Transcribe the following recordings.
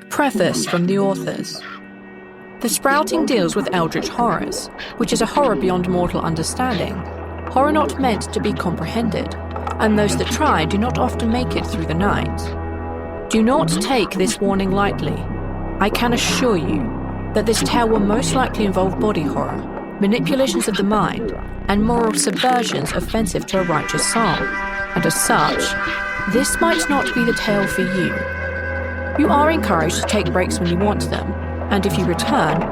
Preface from the authors. The Sprouting deals with eldritch horrors, which is a horror beyond mortal understanding, horror not meant to be comprehended, and those that try do not often make it through the night. Do not take this warning lightly. I can assure you that this tale will most likely involve body horror, manipulations of the mind, and moral subversions offensive to a righteous soul, and as such, this might not be the tale for you. You are encouraged to take breaks when you want them, and if you return,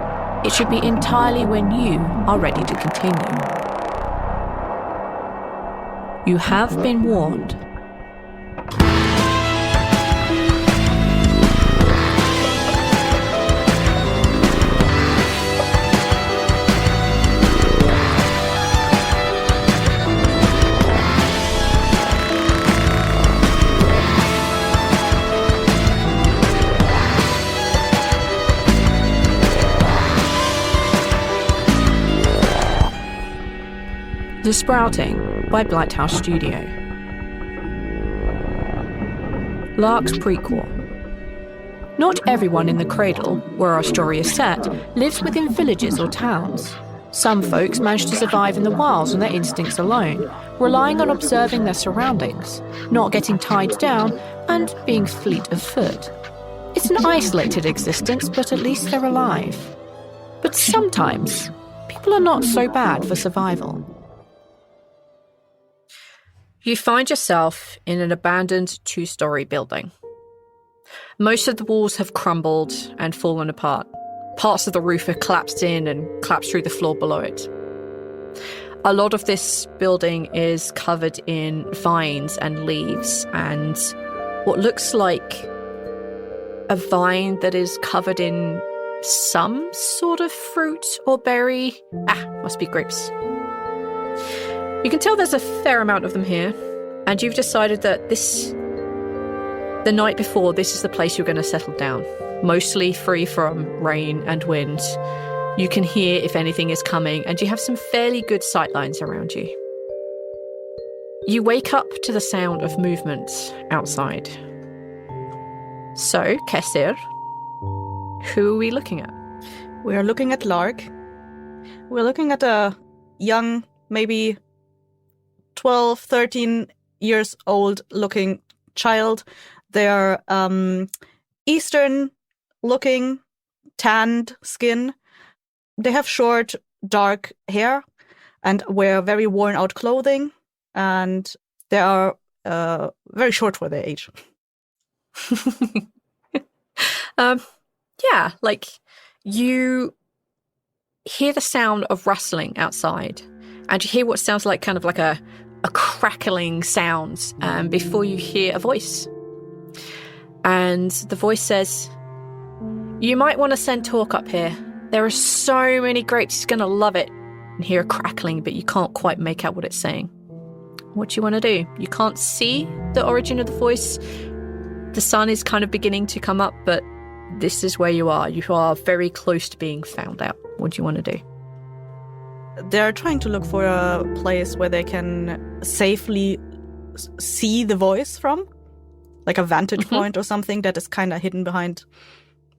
it should be entirely when you are ready to continue. You have been warned. The Sprouting by Blighthouse Studio. Lark's Prequel. Not everyone in the Cradle, where our story is set, lives within villages or towns. Some folks manage to survive in the wilds on their instincts alone, relying on observing their surroundings, not getting tied down, and being fleet of foot. It's an isolated existence, but at least they're alive. But sometimes, people are not so bad for survival. You find yourself in an abandoned 2-story building. Most of the walls have crumbled and fallen apart. Parts of the roof are collapsed in and collapsed through the floor below it. A lot of this building is covered in vines and leaves and what looks like a vine that is covered in some sort of fruit or berry. Must be grapes. You can tell there's a fair amount of them here, and you've decided that the night before, this is the place you're going to settle down, mostly free from rain and wind. You can hear if anything is coming, and you have some fairly good sightlines around you. You wake up to the sound of movement outside. So, Kesir, who are we looking at? We are looking at Lark. We're looking at a young, maybe 12, 13 years old looking child. They're Eastern looking, tanned skin. They have short, dark hair and wear very worn out clothing. And they are very short for their age. You hear the sound of rustling outside. And you hear what sounds like kind of like a crackling sound before you hear a voice. And the voice says, "You might want to send Talk up here. There are so many grapes, he's going to love it." And hear a crackling, but you can't quite make out what it's saying. What do you want to do? You can't see the origin of the voice. The sun is kind of beginning to come up, but this is where you are. You are very close to being found out. What do you want to do? They're trying to look for a place where they can safely see the voice from, like a vantage point or something that is kind of hidden behind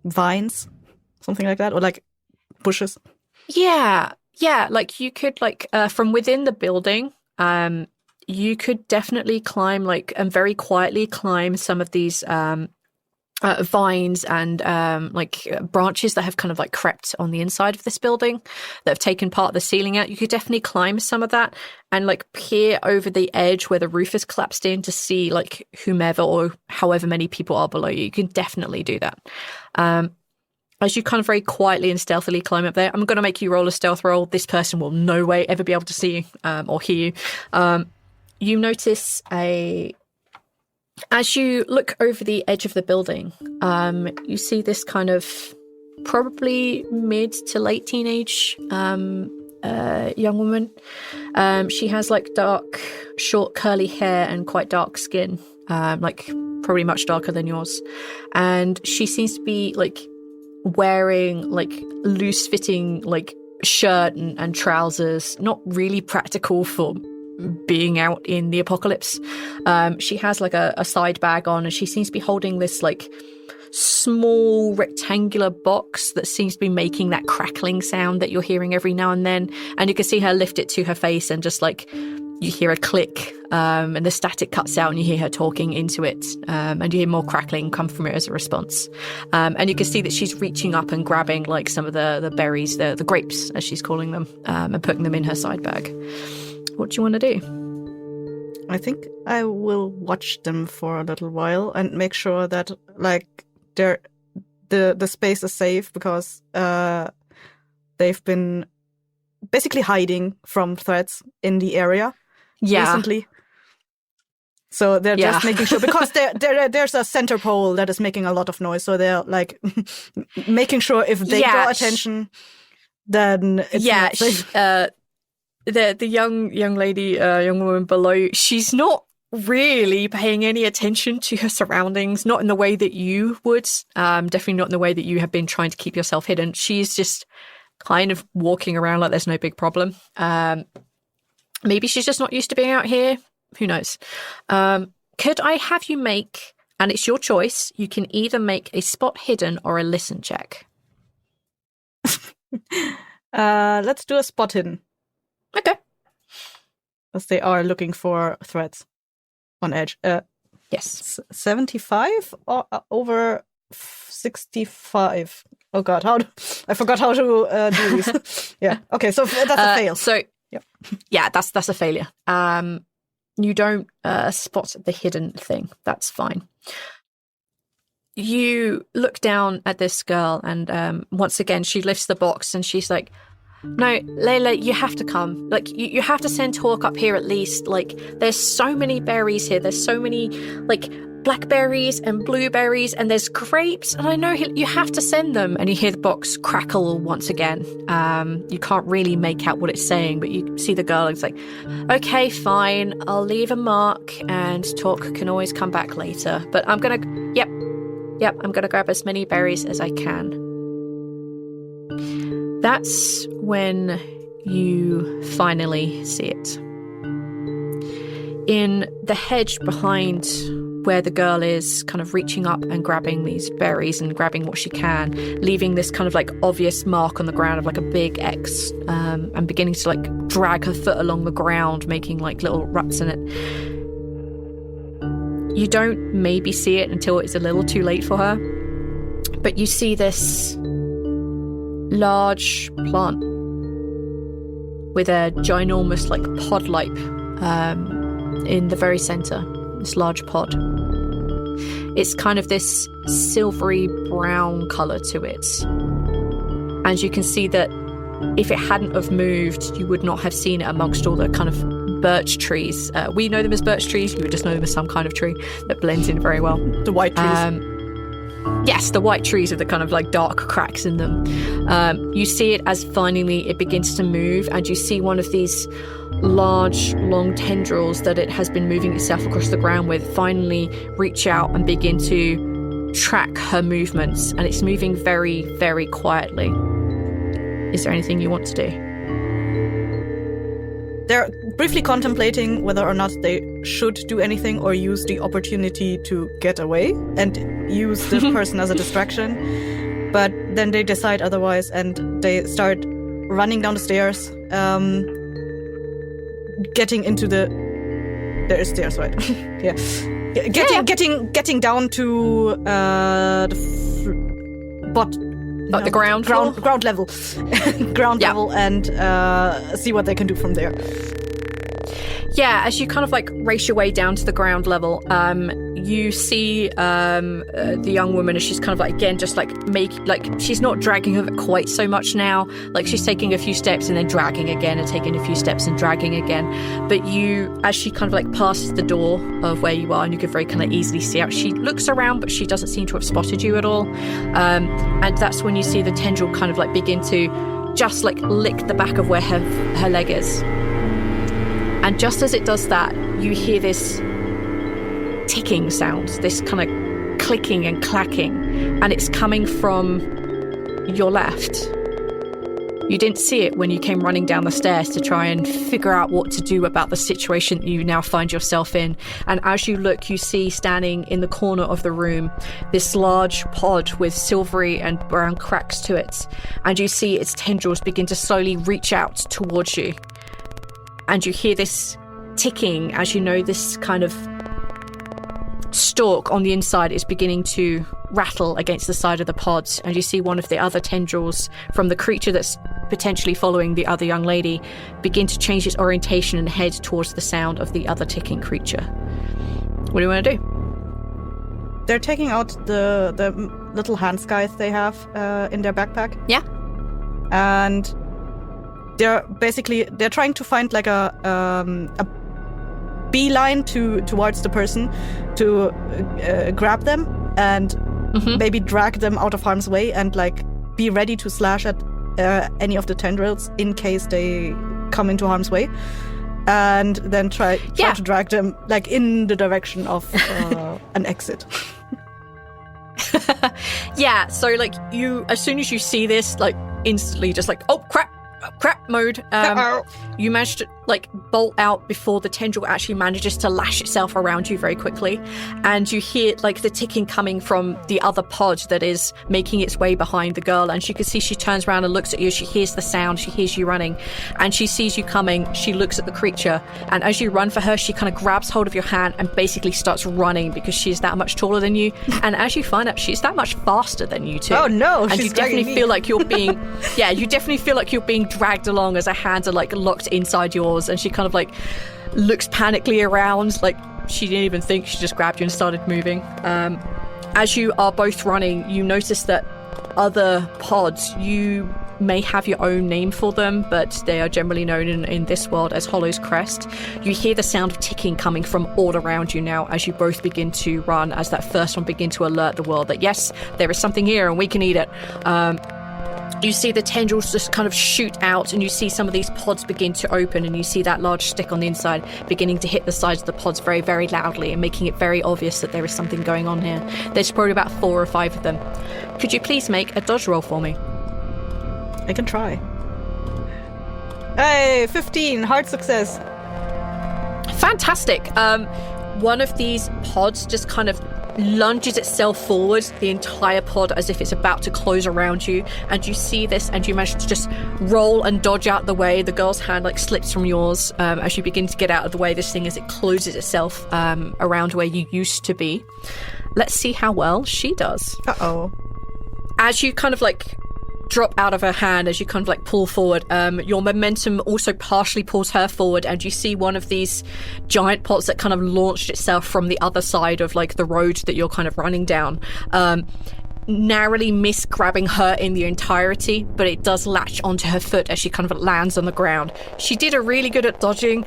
vines, something like that, or like bushes. Yeah, like you could from within the building, you could definitely climb and very quietly climb some of these vines and branches that have kind of crept on the inside of this building that have taken part of the ceiling out. You could definitely climb some of that and peer over the edge where the roof is collapsed in to see whomever or however many people are below you. You can definitely do that. As you kind of very quietly and stealthily climb up there, I'm going to make you roll a stealth roll. This person will no way ever be able to see you or hear you. You notice as you look over the edge of the building, you see this kind of probably mid to late teenage young woman. She has dark, short, curly hair and quite dark skin, probably much darker than yours. And she seems to be wearing loose-fitting shirt and trousers, not really practical for being out in the apocalypse. She has a side bag on, and she seems to be holding this small rectangular box that seems to be making that crackling sound that you're hearing every now and then. And you can see her lift it to her face, and just like you hear a click, and the static cuts out, and you hear her talking into it, and you hear more crackling come from it as a response. And you can see that she's reaching up and grabbing like some of the berries, the grapes as she's calling them, and putting them in her side bag. What do you want to do? I think I will watch them for a little while and make sure that like the space is safe, because they've been basically hiding from threats in the area recently. So they're just making sure, because there's a center pole that is making a lot of noise. So they're like making sure if they draw attention, then it's not safe. The young woman below, she's not really paying any attention to her surroundings, not in the way that you would, definitely not in the way that you have been trying to keep yourself hidden. She's just kind of walking around like there's no big problem. Maybe she's just not used to being out here. Who knows? Could I have you make, and it's your choice, you can either make a spot hidden or a listen check. Let's do a spot hidden. Okay. As they are looking for threats on edge. Yes. 75 or over 65. Oh God, I forgot how to do these. Yeah. Okay, so that's a fail. So yeah, that's a failure. You don't spot the hidden thing. That's fine. You look down at this girl, and once again she lifts the box, and she's like, "No, Layla, you have to come. Like, you have to send Hawk up here at least. Like, there's so many berries here. There's so many, like, blackberries and blueberries, and there's grapes. And I know you have to send them." And you hear the box crackle once again. You can't really make out what it's saying, but you see the girl. It's like, "Okay, fine. I'll leave a mark, and Hawk can always come back later. But I'm gonna, I'm gonna grab as many berries as I can." That's when you finally see it. In the hedge behind where the girl is, kind of reaching up and grabbing these berries and grabbing what she can, leaving this kind of like obvious mark on the ground of like a big X, and beginning to like drag her foot along the ground, making like little ruts in it. You don't maybe see it until it's a little too late for her, but you see this large plant with a ginormous like pod-like in the very center, this large pod. It's kind of this silvery brown color to it, and you can see that if it hadn't have moved, you would not have seen it amongst all the kind of birch trees. We know them as birch trees, you would just know them as some kind of tree that blends in very well. The white trees. Yes, the white trees with the kind of like dark cracks in them. You see it as finally it begins to move, and you see one of these large, long tendrils that it has been moving itself across the ground with finally reach out and begin to track her movements, and it's moving very, very quietly. Is there anything you want to do? They're briefly contemplating whether or not they should do anything or use the opportunity to get away and use the person as a distraction. But then they decide otherwise, and they start running down the stairs, getting into the... There is stairs, right? Yeah. Getting down to the ground level. Level, and see what they can do from there. Yeah, as you kind of like race your way down to the ground level, you see the young woman as she's kind of like, again, just like she's not dragging her quite so much now. Like, she's taking a few steps and then dragging again, and taking a few steps and dragging again. But as she kind of like passes the door of where you are, and you can very kind of easily see out, she looks around, but she doesn't seem to have spotted you at all. And that's when you see the tendril kind of like begin to just like lick the back of where her leg is. And just as it does that, you hear this ticking sound, this kind of clicking and clacking, and it's coming from your left. You didn't see it when you came running down the stairs to try and figure out what to do about the situation that you now find yourself in. And as you look, you see standing in the corner of the room this large pod with silvery and brown cracks to it. And you see its tendrils begin to slowly reach out towards you. And you hear this ticking as you know this kind of stalk on the inside is beginning to rattle against the side of the pod, and you see one of the other tendrils from the creature that's potentially following the other young lady begin to change its orientation and head towards the sound of the other ticking creature. What do you want to do? They're taking out the little hand scythe they have in their backpack. Yeah. And they're trying to find like a beeline towards the person to grab them and maybe drag them out of harm's way and like be ready to slash at any of the tendrils in case they come into harm's way, and then try to drag them like in the direction of an exit. Yeah, so like you, as soon as you see this, like instantly just like, oh crap mode, you manage to like bolt out before the tendril actually manages to lash itself around you very quickly, and you hear like the ticking coming from the other pod that is making its way behind the girl, and she can see she turns around and looks at you. She hears the sound, she hears you running, and she sees you coming. She looks at the creature, and as you run for her, she kind of grabs hold of your hand and basically starts running because she's that much taller than you, and as you find out, she's that much faster than you too. Oh no, and you definitely feel like you're being you definitely feel like you're being dragged along as her hands are like locked inside yours, and she kind of like looks panically around like she didn't even think, she just grabbed you and started moving. As you are both running, you notice that other pods, you may have your own name for them, but they are generally known in this world as Hollow's Crest. You hear the sound of ticking coming from all around you now as you both begin to run, as that first one begin to alert the world that yes, there is something here and we can eat it. You see the tendrils just kind of shoot out, and you see some of these pods begin to open, and you see that large stick on the inside beginning to hit the sides of the pods very, very loudly and making it very obvious that there is something going on here. There's probably about 4 or 5 of them. Could you please make a dodge roll for me? I can try. Hey, 15, hard success. Fantastic. One of these pods just kind of lunges itself forward, the entire pod, as if it's about to close around you, and you see this and you manage to just roll and dodge out the way. The girl's hand like slips from yours as you begin to get out of the way this thing as it closes itself around where you used to be. Let's see how well she does. Uh-oh. As you kind of like drop out of her hand, as you kind of like pull forward, your momentum also partially pulls her forward, and you see one of these giant pots that kind of launched itself from the other side of like the road that you're kind of running down, narrowly miss grabbing her in the entirety, but it does latch onto her foot as she kind of lands on the ground. She did a really good at dodging,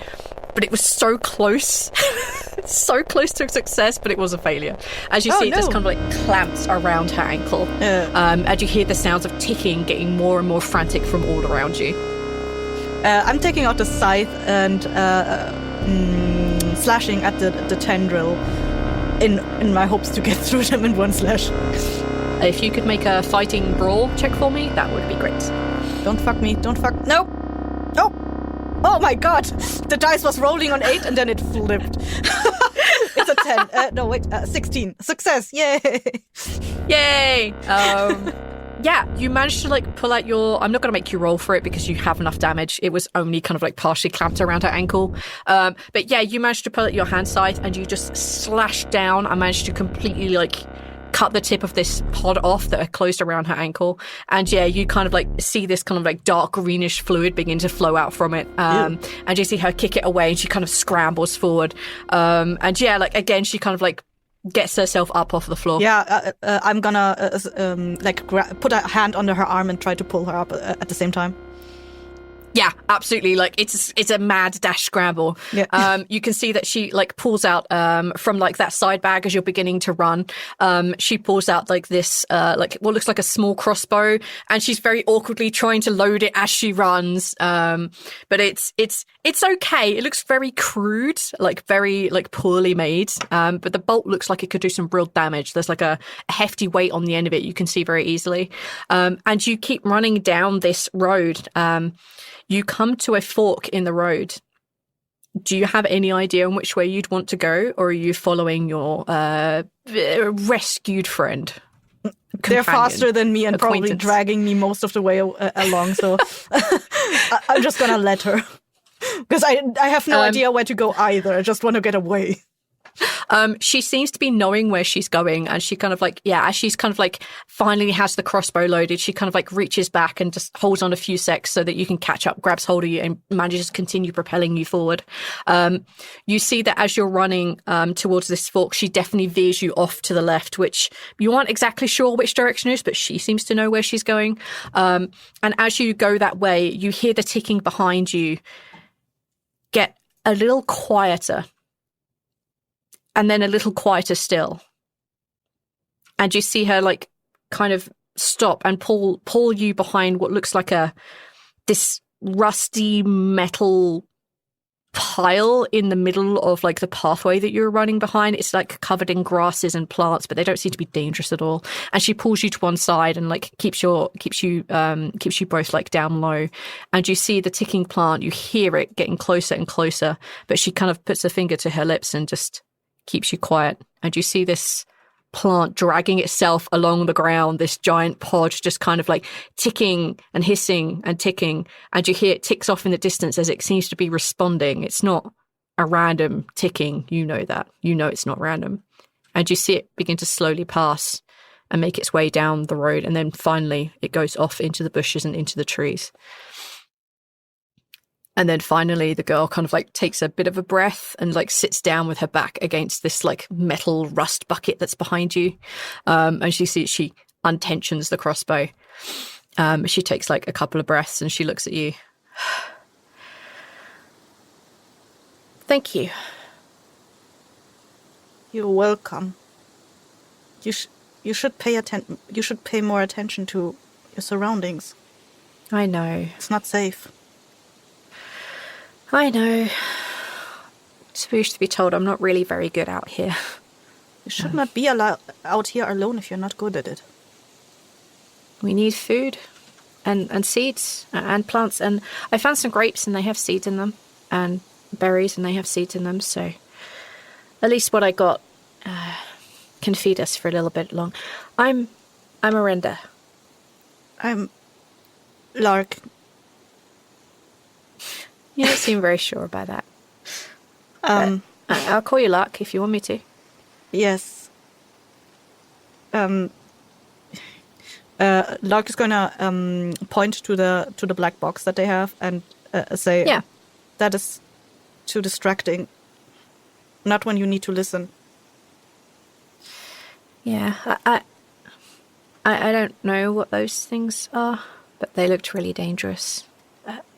but it was so close so close to success, but it was a failure. As you see, it just kind of like clamps around her ankle. As you hear the sounds of ticking getting more and more frantic from all around you. I'm taking out the scythe and slashing at the tendril in my hopes to get through them in one slash. If you could make a fighting brawl check for me, that would be great. Don't fuck me. No. Oh my god! The dice was rolling on 8 and then it flipped. It's a 10. 16. Success! Yay! Yay! Yeah, you managed to like pull out your... I'm not going to make you roll for it because you have enough damage. It was only kind of like partially clamped around her ankle. But yeah, you managed to pull out your hand scythe and you just slashed down and managed to completely like cut the tip of this pod off that are closed around her ankle. And yeah, you kind of like see this kind of like dark greenish fluid begin to flow out from it. And you see her kick it away and she kind of scrambles forward. And yeah, like again, she kind of like gets herself up off the floor. Yeah, I'm gonna put a hand under her arm and try to pull her up at the same time. Yeah, absolutely. Like it's a mad dash scramble. Yeah. You can see that she like pulls out from like that side bag as you're beginning to run. She pulls out like this like what looks like a small crossbow, and she's very awkwardly trying to load it as she runs. But it's okay. It looks very crude, like very like poorly made. But the bolt looks like it could do some real damage. There's like a hefty weight on the end of it. You can see very easily. And you keep running down this road. You come to a fork in the road. Do you have any idea on which way you'd want to go, or are you following your rescued friend? They're faster than me and probably dragging me most of the way along, so I'm just gonna let her. Because I have no idea where to go either. I just want to get away. She seems to be knowing where she's going, and she kind of like, as she's kind of like finally has the crossbow loaded, she kind of like reaches back and just holds on a few secs so that you can catch up, grabs hold of you, and manages to continue propelling you forward. You see that as you're running towards this fork, she definitely veers you off to the left, which you aren't exactly sure which direction is, but she seems to know where she's going. And as you go that way, you hear the ticking behind you get a little quieter. And then a little quieter still. And you see her like kind of stop and pull you behind what looks like this rusty metal pile in the middle of like the pathway that you're running behind. It's like covered in grasses and plants, but they don't seem to be dangerous at all. And she pulls you to one side and like keeps you both like down low. And you see the ticking plant, you hear it getting closer and closer, but she kind of puts her finger to her lips and just keeps you quiet. And you see this plant dragging itself along the ground, this giant pod just kind of like ticking and hissing and ticking, and you hear it ticks off in the distance as it seems to be responding. It's not a random ticking, you know that. You know it's not random. And you see it begin to slowly pass and make its way down the road, and then finally it goes off into the bushes and into the trees. And then finally the girl kind of like takes a bit of a breath and like sits down with her back against this like metal rust bucket that's behind you. And she untensions the crossbow. She takes like a couple of breaths and she looks at you. Thank you. You're welcome. You should pay more attention to your surroundings. I know. It's not safe. I know. Supposed to be told I'm not really very good out here. You should not be out here alone if you're not good at it. We need food and seeds and plants. And I found some grapes and they have seeds in them, and berries and they have seeds in them. So at least what I got can feed us for a little bit long. I'm Arenda. I'm Lark. You don't seem very sure about that. I'll call you Lark if you want me to. Yes. Lark is gonna point to the black box that they have and say, "Yeah, that is too distracting. Not when you need to listen." Yeah, I don't know what those things are, but they looked really dangerous.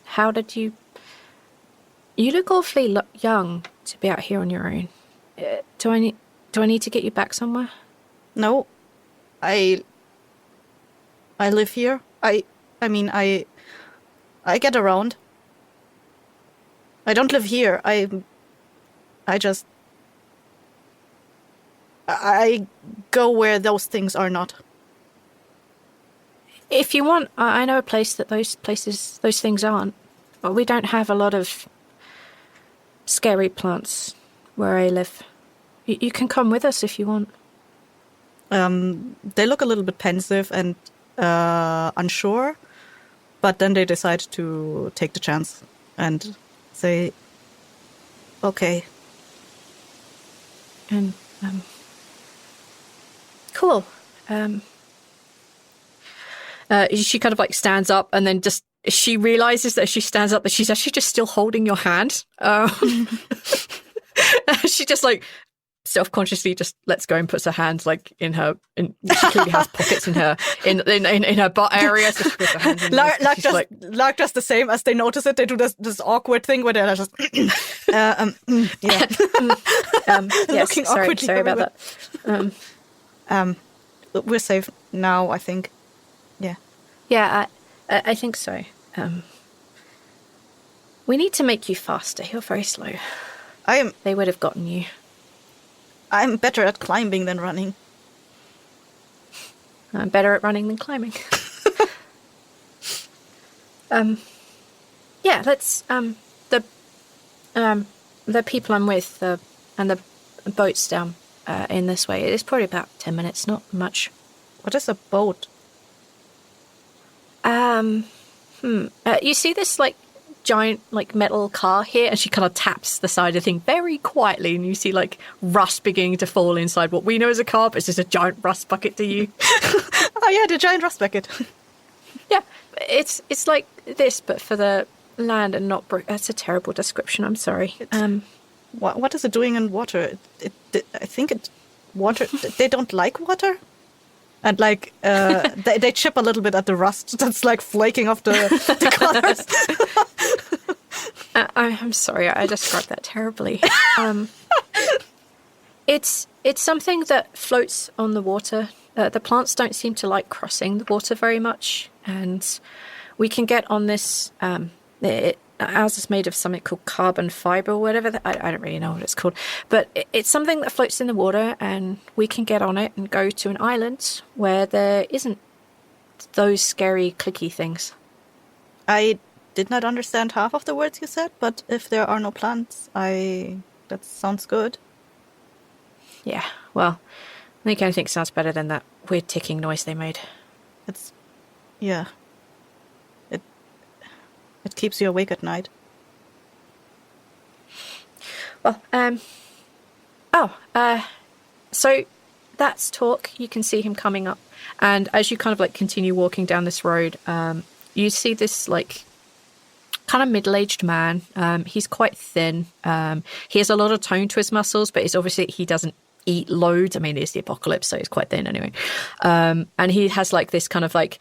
How did you? You look awfully young to be out here on your own. Do I need to get you back somewhere? No, I live here. I mean I get around. I don't live here. I go where those things are not. If you want, I know a place that those things aren't. But we don't have a lot of scary plants where I live. You can come with us if you want. They look a little bit pensive and unsure, but then they decide to take the chance and say, "Okay." And cool. She kind of like stands up, and then just she realizes that as she stands up that she's actually just still holding your hand. She just like self-consciously just lets go and puts her hand like in her. She clearly has pockets in her in her butt area. So she puts her hand in Lark does the same as they notice it. They do this awkward thing where they're just yes, looking awkwardly. Sorry about that. We're safe now, I think. Yeah. Yeah, I think so. We need to make you faster. You're very slow. They would have gotten you. I'm better at climbing than running. I'm better at running than climbing. Yeah, let's the people I'm with and the boats down in this way. It's probably about 10 minutes, not much. What is a boat? You see this like giant like metal car here, and she kind of taps the side of the thing very quietly, and you see like rust beginning to fall inside what we know as a car, but it's just a giant rust bucket to you. Oh yeah, the giant rust bucket. Yeah, it's like this, but for the land and not that's a terrible description. I'm sorry. What is it doing in water? I think it's water. They don't like water. And like they chip a little bit at the rust that's like flaking off the colors. I'm sorry, I described that terribly. It's something that floats on the water. The plants don't seem to like crossing the water very much, and we can get on this. Ours is made of something called carbon fiber or whatever. I don't really know what it's called. But it's something that floats in the water, and we can get on it and go to an island where there isn't those scary clicky things. I did not understand half of the words you said, but if there are no plants, that sounds good. Yeah, well, I think anything sounds better than that weird ticking noise they made. Yeah. It keeps you awake at night. Well, so that's Talk. You can see him coming up. And as you kind of like continue walking down this road, you see this like kind of middle-aged man. He's quite thin. He has a lot of tone to his muscles, but it's obviously he doesn't eat loads. I mean, it's the apocalypse, so he's quite thin anyway. And he has like this kind of like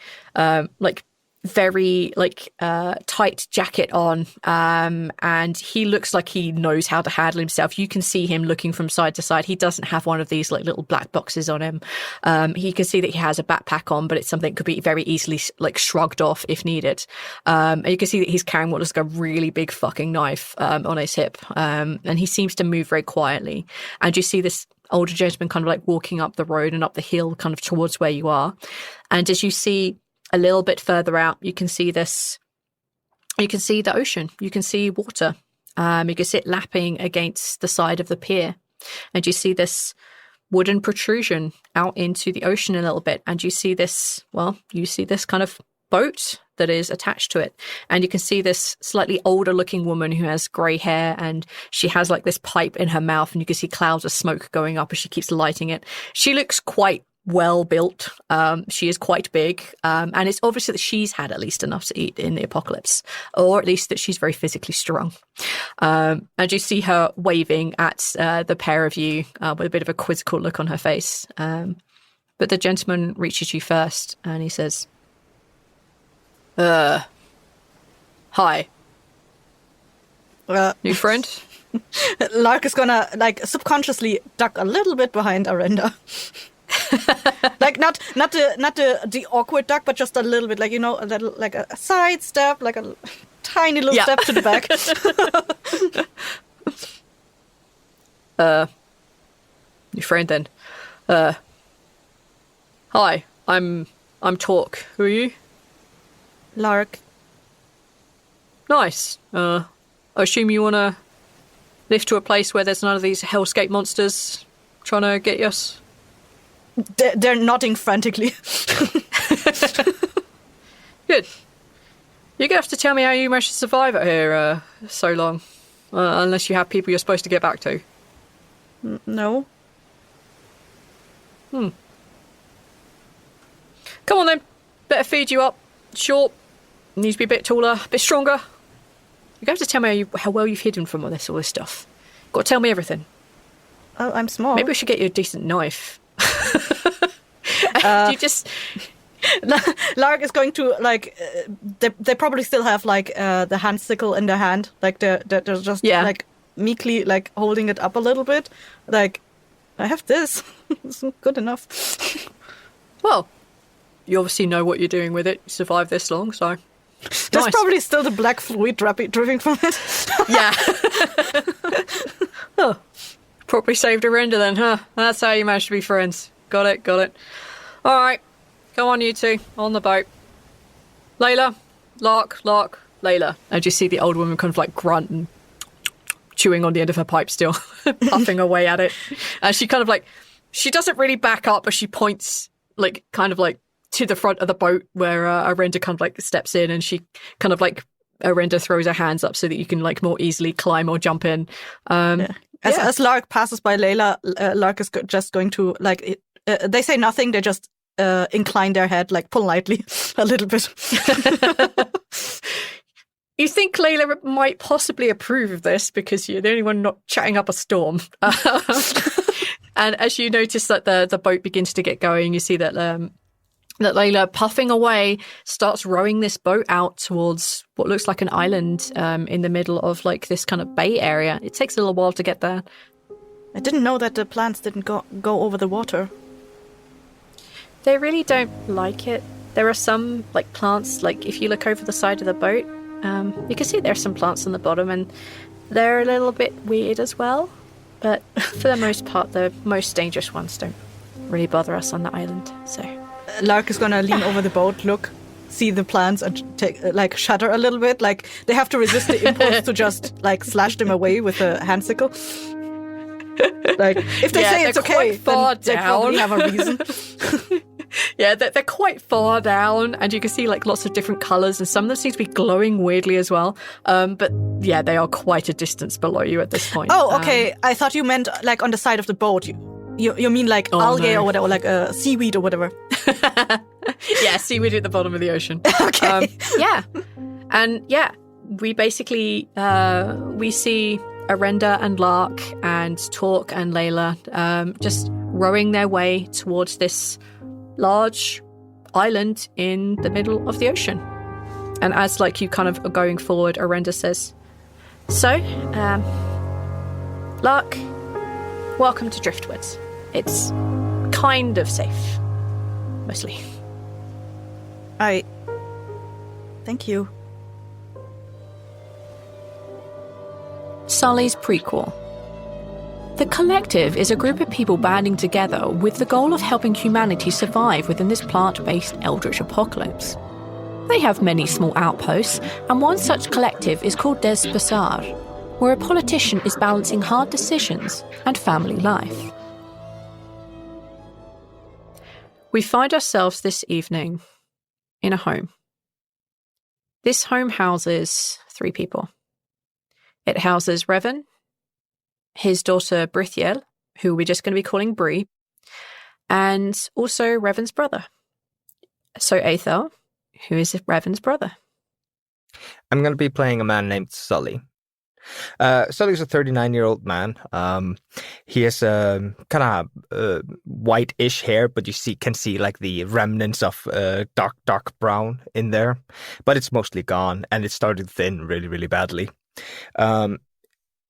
very like tight jacket on, and he looks like he knows how to handle himself. You can see him looking from side to side. He doesn't have one of these like little black boxes on him. He can see that he has a backpack on, but it's something that could be very easily like shrugged off if needed. And you can see that he's carrying what looks like a really big fucking knife on his hip, and he seems to move very quietly. And you see this older gentleman kind of like walking up the road and up the hill kind of towards where you are. And as you see a little bit further out, you can see this. You can see the ocean. You can see water. You can see it lapping against the side of the pier, and you see this wooden protrusion out into the ocean a little bit. And you see this. Well, you see this kind of boat that is attached to it, and you can see this slightly older-looking woman who has grey hair, and she has like this pipe in her mouth, and you can see clouds of smoke going up as she keeps lighting it. She looks quite well built. She is quite big, and it's obvious that she's had at least enough to eat in the apocalypse, or at least that she's very physically strong. And you see her waving at the pair of you with a bit of a quizzical look on her face. But the gentleman reaches you first, and he says, "Hi, new friend." Lark is gonna like subconsciously duck a little bit behind Arenda. Like not the awkward duck, but just a little bit, like, you know, a little, like a side step, like a tiny little step to the back. New friend then. Hi, I'm Talk. Who are you? Lark. Nice. I assume you want to lift to a place where there's none of these hellscape monsters trying to get us? They're nodding frantically. Good. You're going to have to tell me how you managed to survive out here so long. Unless you have people you're supposed to get back to. No. Come on then. Better feed you up. Short. Needs to be a bit taller, a bit stronger. You're going to have to tell me how well you've hidden from all this stuff. Got to tell me everything. Oh, I'm small. Maybe we should get you a decent knife. You just... Lark is going to, like, they probably still have, like, the hand sickle in their hand. Like, they're just, like, meekly, like, holding it up a little bit. Like, I have this. It's good enough. Well, you obviously know what you're doing with it. You survived this long, so... There's probably still the black fluid dripping from it. Yeah. Oh, probably saved a render then, huh? That's how you managed to be friends. Got it. All right. Come on, you two. On the boat. Layla. Lark. Layla. And you see the old woman kind of like grunt and chewing on the end of her pipe still, puffing away at it. And she kind of like, she doesn't really back up, but she points like kind of like to the front of the boat where Arenda kind of like steps in, and she kind of like Arenda throws her hands up so that you can like more easily climb or jump in. As Lark passes by Layla, Lark is just going to like. They say nothing. They just incline their head like politely a little bit. You think Layla might possibly approve of this because you're the only one not chatting up a storm. And as you notice that the boat begins to get going, you see that that Layla, puffing away, starts rowing this boat out towards what looks like an island in the middle of like this kind of bay area. It takes a little while to get there. I didn't know that the plants didn't go over the water. They really don't like it. There are some like plants, like if you look over the side of the boat, you can see there's some plants on the bottom, and they're a little bit weird as well. But for the most part, the most dangerous ones don't really bother us on the island, so... Lark is gonna lean over the boat, look, see the plants, and take like shudder a little bit. Like they have to resist the impulse to just like slash them away with a hand sickle. Like if they say it's okay, then they probably have a reason. Yeah, they're quite far down, and you can see like lots of different colours, and some of them seem to be glowing weirdly as well. But yeah, they are quite a distance below you at this point. Oh, okay. I thought you meant like on the side of the boat. You mean like algae or whatever, or like seaweed or whatever? Yeah, seaweed at the bottom of the ocean. Okay. Yeah. And yeah, we basically, we see Arenda and Lark and Torque and Layla just rowing their way towards this large island in the middle of the ocean. And as like you kind of are going forward, Arenda says, so, Lark, welcome to Driftwoods. It's kind of safe. Mostly. Thank you. Sully's Prequel. The Collective is a group of people banding together with the goal of helping humanity survive within this plant-based eldritch apocalypse. They have many small outposts, and one such collective is called Des Bassard, where a politician is balancing hard decisions and family life. We find ourselves this evening in a home. This home houses 3 people. It houses Revan, his daughter Brithiel, who we're just going to be calling Bree, and also Revan's brother. So Aethel, who is Revan's brother. I'm going to be playing a man named Sully. Sully's a 39-year-old man. He has kind of whitish hair, but you can see like the remnants of dark brown in there. But it's mostly gone, and it's started to thin really, really badly.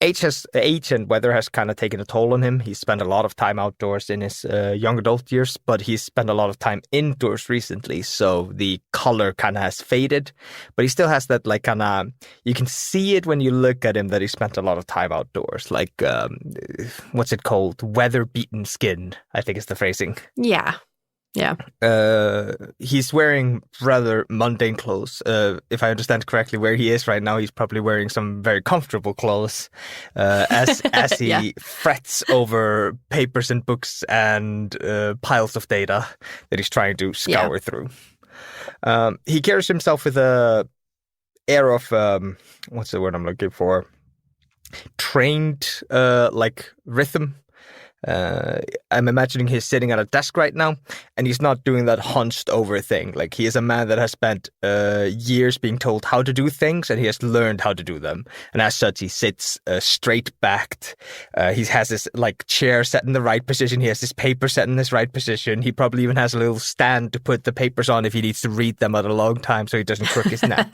Age and weather has kind of taken a toll on him. He's spent a lot of time outdoors in his young adult years, but he's spent a lot of time indoors recently, so the color kind of has faded. But he still has that, like, kind of, you can see it when you look at him that he spent a lot of time outdoors. Like, what's it called? Weather-beaten skin, I think is the phrasing. Yeah. Yeah. He's wearing rather mundane clothes. If I understand correctly, where he is right now, he's probably wearing some very comfortable clothes as he frets over papers and books and piles of data that he's trying to scour through. He carries himself with a air of, what's the word I'm looking for? Trained, like, rhythm. I'm imagining he's sitting at a desk right now, and he's not doing that hunched over thing. Like, he is a man that has spent years being told how to do things, and he has learned how to do them. And as such, he sits straight backed. He has his like chair set in the right position. He has his paper set in his right position. He probably even has a little stand to put the papers on if he needs to read them at a long time, so he doesn't crook his neck.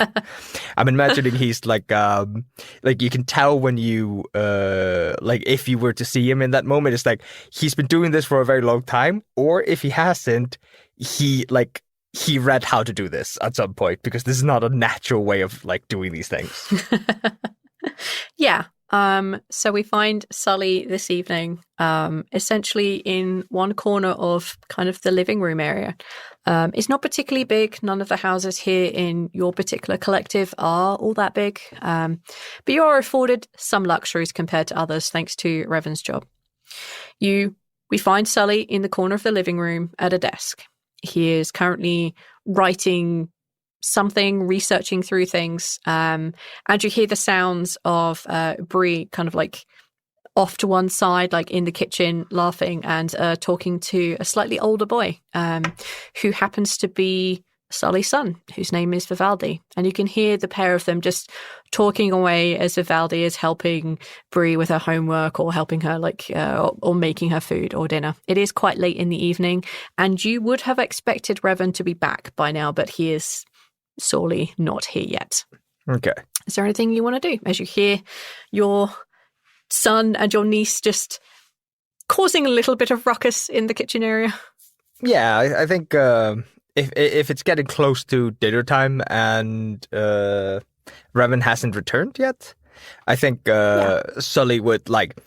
I'm imagining he's like you can tell when you like if you were to see him in that moment, it's like he's been doing this for a very long time, or if he hasn't, he read how to do this at some point, because this is not a natural way of like doing these things. Yeah. So we find Sully this evening, essentially in one corner of kind of the living room area. It's not particularly big. None of the houses here in your particular collective are all that big. But you are afforded some luxuries compared to others, thanks to Revan's job. We find Sully in the corner of the living room at a desk. He is currently writing something, researching through things, and you hear the sounds of Bree kind of like off to one side, like in the kitchen, laughing and talking to a slightly older boy who happens to be Sully's son, whose name is Vivaldi. And you can hear the pair of them just talking away as Vivaldi is helping Bree with her homework, or helping her or making her food or dinner. It is quite late in the evening, and you would have expected Revan to be back by now, but he is sorely not here yet. Okay. Is there anything you want to do as you hear your son and your niece just causing a little bit of ruckus in the kitchen area? Yeah, I think if it's getting close to dinner time and Revan hasn't returned yet, I think Sully would like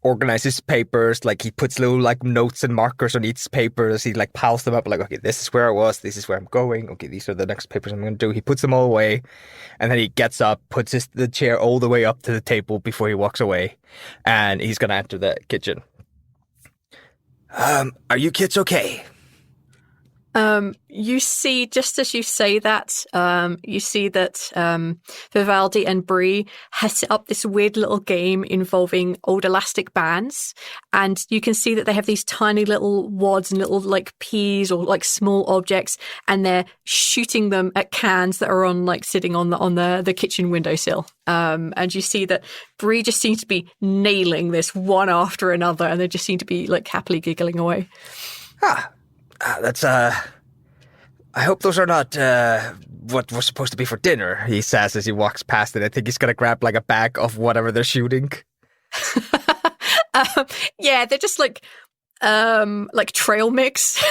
organize his papers. Like, he puts little like notes and markers on each paper as he like piles them up. Like, okay, this is where I was. This is where I'm going. Okay, these are the next papers I'm going to do. He puts them all away, and then he gets up, puts the chair all the way up to the table before he walks away, and he's going to enter the kitchen. Are you kids okay? You see, just as you say that, you see that Vivaldi and Bree has set up this weird little game involving old elastic bands, and you can see that they have these tiny little wads and little like peas or like small objects, and they're shooting them at cans that are sitting on the kitchen windowsill. And you see that Bree just seems to be nailing this one after another, and they just seem to be like happily giggling away. That's I hope those are not what was supposed to be for dinner, he says as he walks past it. I think he's gonna grab like a bag of whatever they're shooting. Yeah, they're just like trail mix,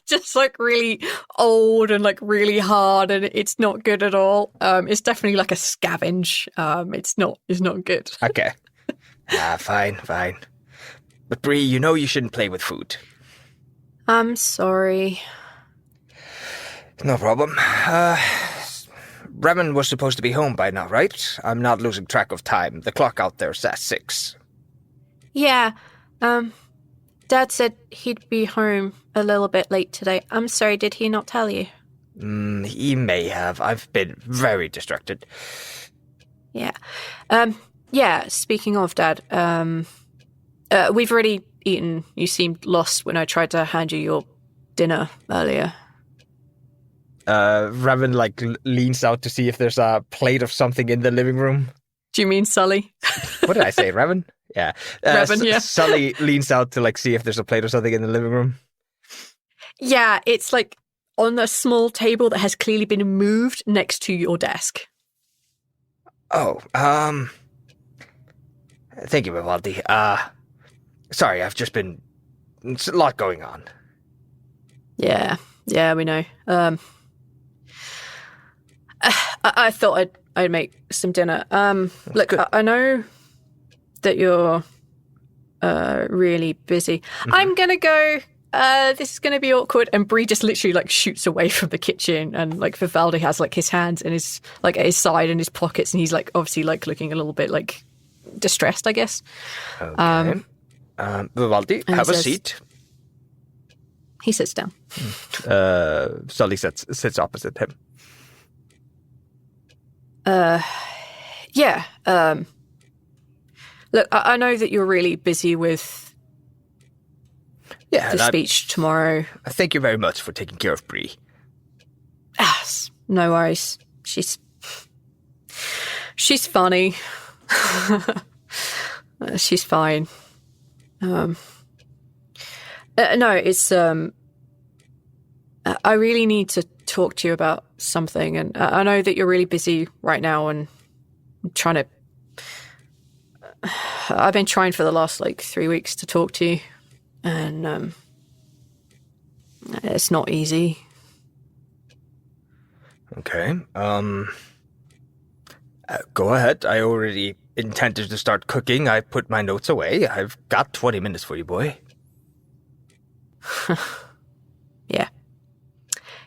just like really old and like really hard, and it's not good at all. It's definitely like a scavenge. It's not good. Okay. Fine. But Bree, you know you shouldn't play with food. I'm sorry. No problem. Revan was supposed to be home by now, right? I'm not losing track of time. The clock out there says 6. Yeah. Dad said he'd be home a little bit late today. I'm sorry, did he not tell you? He may have. I've been very distracted. Yeah. Yeah, speaking of Dad, we've already eaten. You seemed lost when I tried to hand you your dinner earlier. Revan leans out to see if there's a plate of something in the living room. Do you mean Sully? What did I say, Revan? Yeah. Revan, yeah. Sully leans out to see if there's a plate or something in the living room. Yeah, it's on a small table that has clearly been moved next to your desk. Oh, thank you, Vivaldi. Sorry, I've just been... It's a lot going on. Yeah, we know. I thought I'd make some dinner. Look, I know that you're really busy. Mm-hmm. I'm gonna go. This is gonna be awkward. And Bree just literally shoots away from the kitchen, and Vivaldi has his hands in his at his side in his pockets, and he's obviously looking a little bit distressed, I guess. Okay. Vivaldi, have a seat. He sits down. Sully sits opposite him. Yeah. Look, I know that you're really busy with Yeah, the speech tomorrow. Thank you very much for taking care of Bree. No worries. She's funny. She's fine. No, it's I really need to talk to you about something, and I know that you're really busy right now, and I'm trying to. I've been trying for the last 3 weeks to talk to you, and it's not easy. Okay. Go ahead. I already intended to start cooking. I put my notes away. I've got 20 minutes for you, boy. Yeah.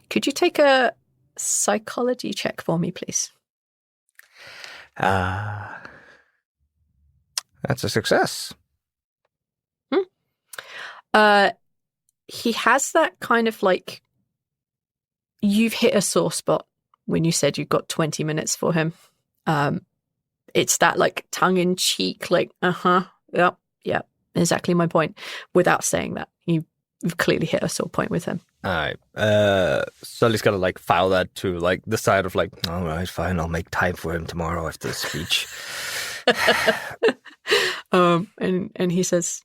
Could you take a psychology check for me, please? That's a success. He has that kind of you've hit a sore spot when you said you've got 20 minutes for him. It's that tongue-in-cheek, yep, exactly my point. Without saying that, you've clearly hit a sore point with him. All right. Sully's gonna file that to the side of all right, fine, I'll make time for him tomorrow after the speech. And he says,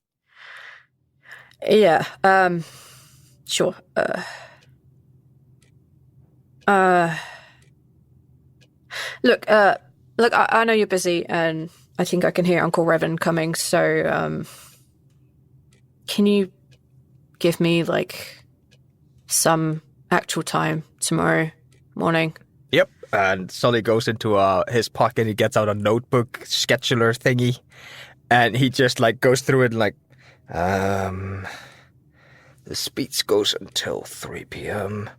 yeah, sure. Look, I know you're busy, and I think I can hear Uncle Revan coming, so, can you give me, some actual time tomorrow morning? Yep. And Sully goes into his pocket, he gets out a notebook, scheduler thingy, and he just, goes through it the speech goes until 3 p.m.,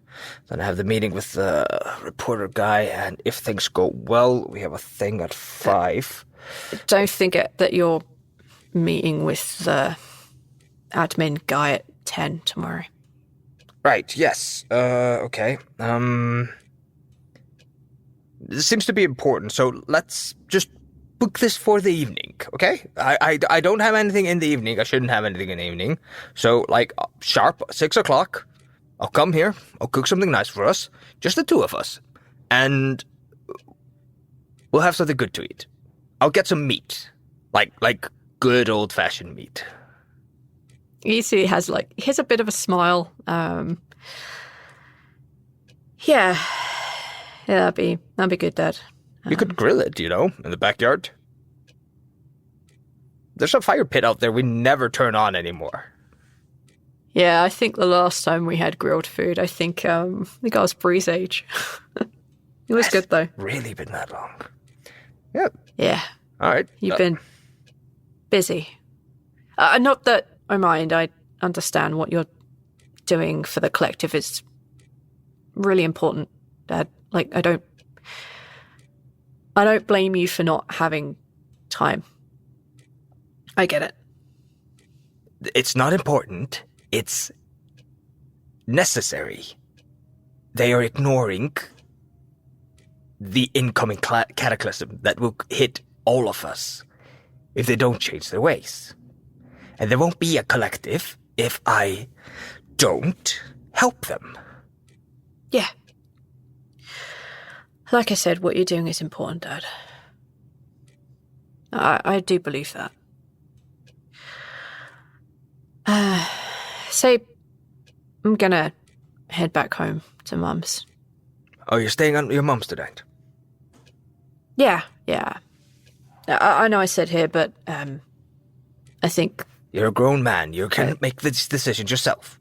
Then I have the meeting with the reporter guy, and if things go well, we have a thing at 5. Don't think that you're meeting with the admin guy at 10 tomorrow. Right, yes. Okay. This seems to be important, so let's just book this for the evening, okay? I don't have anything in the evening. I shouldn't have anything in the evening. So, sharp 6 o'clock, I'll come here. I'll cook something nice for us. Just the two of us. And we'll have something good to eat. I'll get some meat. Like good old-fashioned meat. You see, he has a bit of a smile. Yeah, that'd be good, Dad. You could grill it, in the backyard. There's a fire pit out there we never turn on anymore. Yeah, I think the last time we had grilled food, I think I was Bree's age. It was good, though. Really been that long. Yep. Yeah. All right. You've been busy. Not that I mind. I understand what you're doing for the collective is really important, Dad. I don't blame you for not having time. I get it. It's not important. It's necessary. They are ignoring the incoming cataclysm that will hit all of us if they don't change their ways. And there won't be a collective if I don't help them. Yeah. Like I said, what you're doing is important, Dad. I do believe that. Say, I'm gonna head back home to Mum's. Oh, you're staying at your mum's tonight? Yeah. I know I said here, but I think... You're a grown man. You can make this decision yourself.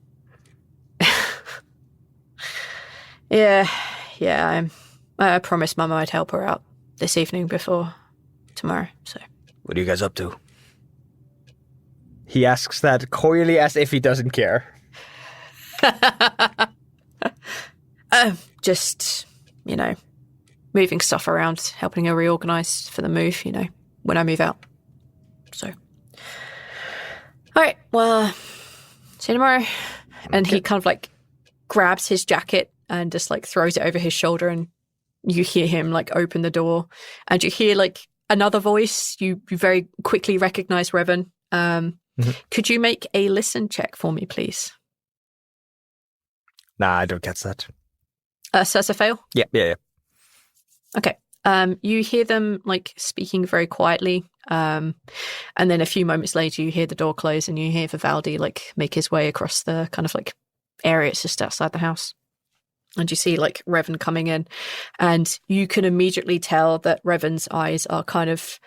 Yeah, I promised Mum I'd help her out this evening before tomorrow, so... What are you guys up to? He asks that coyly as if he doesn't care. Just, moving stuff around, helping her reorganize for the move, when I move out. So. All right, well, see you tomorrow. And he kind of grabs his jacket and just throws it over his shoulder, and you hear him open the door, and you hear another voice. You very quickly recognize Revan. Could you make a listen check for me, please? Nah, I don't catch that. So that's a fail? Yeah. Okay. You hear them like speaking very quietly, and then a few moments later you hear the door close and you hear Vivaldi like make his way across the kind of like area just outside the house. And you see like Revan coming in, and you can immediately tell that Revan's eyes are kind of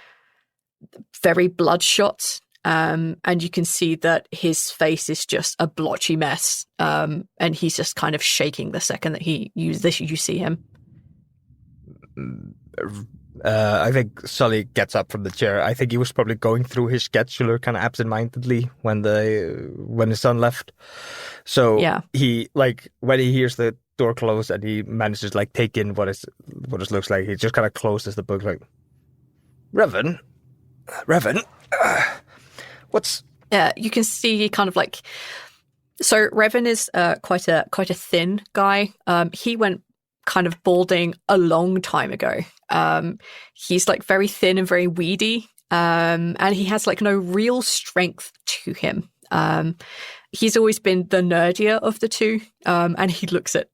very bloodshot, and you can see that his face is just a blotchy mess, and he's just kind of shaking the second that you see him. I think Sully gets up from the chair. I think he was probably going through his scheduler kind of absentmindedly when his son left. So he like when he hears the door close and he manages to like take in what it looks like, he just kind of closes the book like, Revan, what's? Yeah, you can see kind of like. So Revan is quite a thin guy. He went kind of balding a long time ago. He's like very thin and very weedy, and he has like no real strength to him. He's always been the nerdier of the two, and he looks it.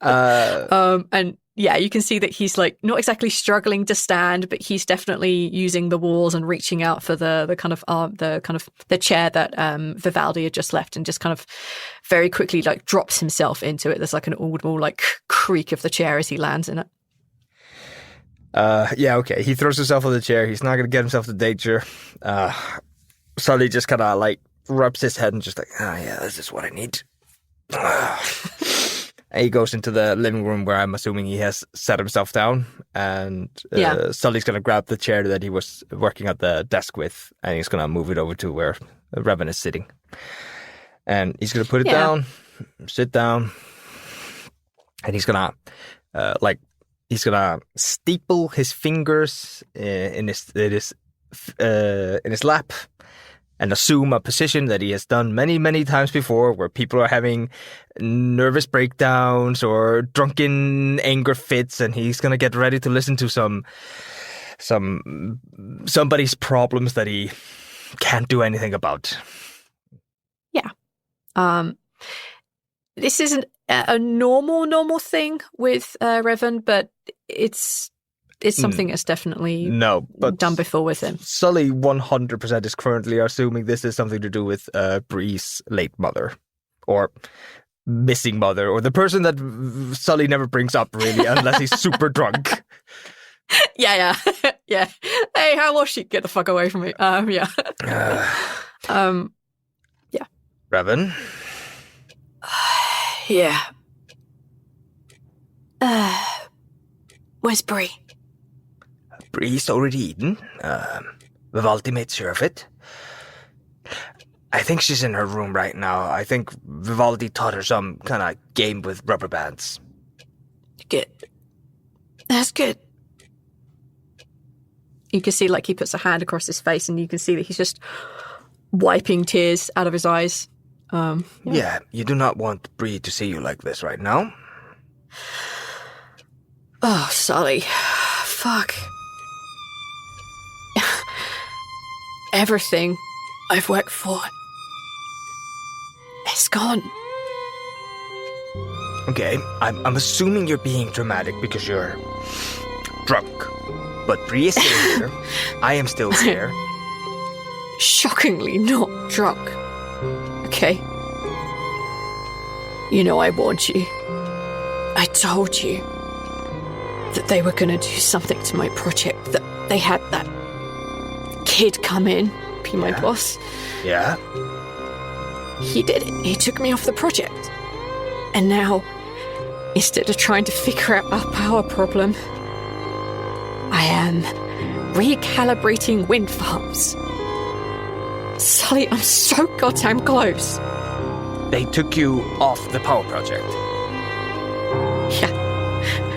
And yeah, you can see that he's like not exactly struggling to stand, but he's definitely using the walls and reaching out for the chair that Vivaldi had just left, and just kind of very quickly like drops himself into it. There's like an audible like creak of the chair as he lands in it. Okay. He throws himself on the chair. He's not going to get himself to danger. Sully just kind of like rubs his head and just like, this is what I need. And he goes into the living room where I'm assuming he has set himself down, and Sully's going to grab the chair that he was working at the desk with, and he's going to move it over to where Revan is sitting. And he's going to put it down, sit down, and he's going to steeple his fingers in his lap, and assume a position that he has done many, many times before, where people are having nervous breakdowns or drunken anger fits, and he's going to get ready to listen to somebody's problems that he can't do anything about. Yeah. This isn't a normal thing with Revan, but it's something that's definitely done before with him. Sully 100% is currently assuming this is something to do with Bree's late mother, or missing mother, or the person that Sully never brings up really unless he's super drunk. Yeah. Hey, how was she? Get the fuck away from me. Yeah. Revan? Yeah. Where's Bree? Bree's already eaten. Vivaldi made sure of it. I think she's in her room right now. I think Vivaldi taught her some kind of game with rubber bands. Good. That's good. You can see like he puts a hand across his face, and you can see that he's just wiping tears out of his eyes. Yeah, you do not want Bree to see you like this right now. Oh, Sully. Fuck. Everything I've worked for is gone. Okay, I'm assuming you're being dramatic because you're drunk. But Bree is still here. I am still here. Shockingly not drunk. Okay. You know I warned you. I told you that they were going to do something to my project, that they had that kid come in, be my boss. Yeah? He did it. He took me off the project. And now, instead of trying to figure out our power problem, I am recalibrating wind farms. Sully, I'm so goddamn close. They took you off the power project. Yeah.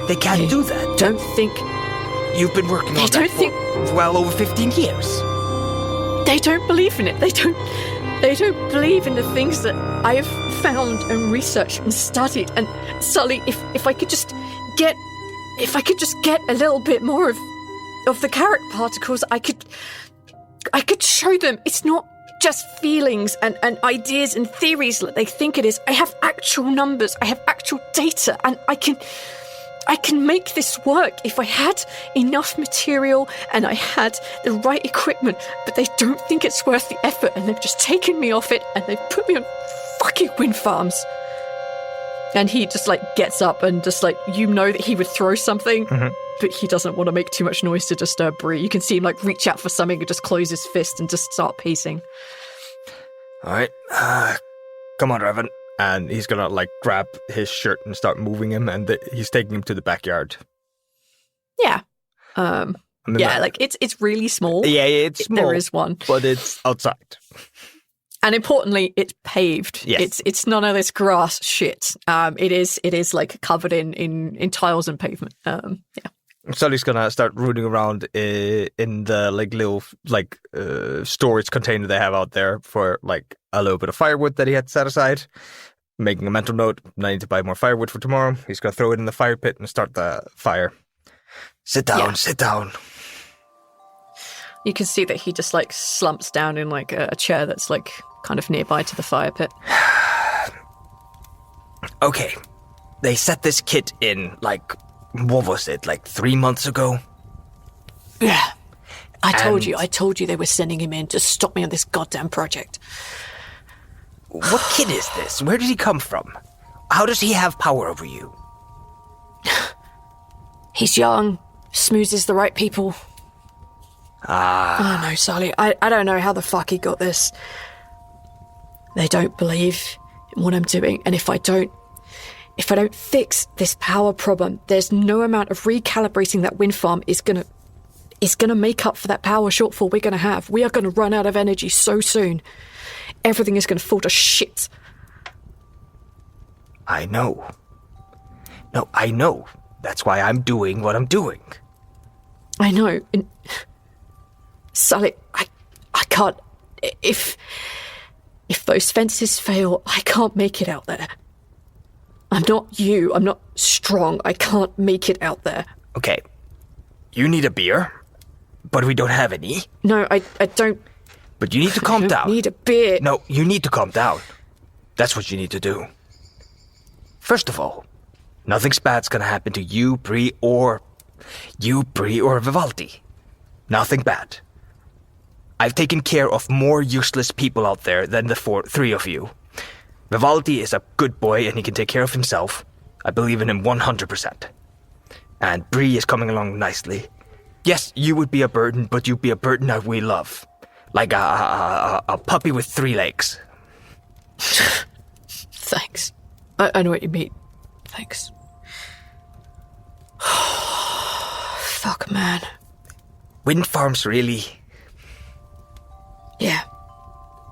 They can't do that. Don't think... You've been working on that for well over 15 years. They don't believe in it. They don't believe in the things that I have found and researched and studied. And Sully, if I could just get a little bit more of the carrot particles, I could show them it's not just feelings and ideas and theories that they think it is. I have actual numbers, I have actual data, and I can make this work if I had enough material and I had the right equipment, but they don't think it's worth the effort, and they've just taken me off it and they've put me on fucking wind farms. And he just, like, gets up and just, like, you know that he would throw something, but he doesn't want to make too much noise to disturb Bree. You can see him, like, reach out for something and just close his fist and just start pacing. All right. Come on, Revan. And he's going to, like, grab his shirt and start moving him, and he's taking him to the backyard. Yeah. Like, it's really small. Yeah, it's small. There is one. But it's outside. And importantly, it's paved. Yes. It's none of this grass shit. It is like covered in tiles and pavement. Yeah. Sully's gonna start rooting around in the like little like storage container they have out there for like a little bit of firewood that he had set aside. Making a mental note, I need to buy more firewood for tomorrow. He's gonna throw it in the fire pit and start the fire. Sit down. You can see that he just like slumps down in like a chair that's like kind of nearby to the fire pit. Okay. They set this kit in like, what was it, like 3 months ago? Yeah. I told you they were sending him in to stop me on this goddamn project. What kid is this? Where did he come from? How does he have power over you? He's young, smoozes the right people. I don't know, Sully. I don't know how the fuck he got this. They don't believe in what I'm doing, and if I don't fix this power problem, there's no amount of recalibrating that wind farm is gonna make up for that power shortfall we're gonna have. We are gonna run out of energy so soon. Everything is gonna fall to shit. I know. No, I know. That's why I'm doing what I'm doing. I know. And Sully, I can't. If those fences fail, I can't make it out there. I'm not you. I'm not strong. I can't make it out there. Okay. You need a beer, but we don't have any. No, I don't. But you need to calm down. I need a beer. No, you need to calm down. That's what you need to do. First of all, nothing's bad's gonna happen to you, Bree, or Vivaldi. Nothing bad. I've taken care of more useless people out there than the three of you. Vivaldi is a good boy and he can take care of himself. I believe in him 100%. And Bree is coming along nicely. Yes, you would be a burden, but you'd be a burden that we love. Like a puppy with 3 legs. Thanks. I know what you mean. Thanks. Fuck, man. Wind farms, really? Yeah.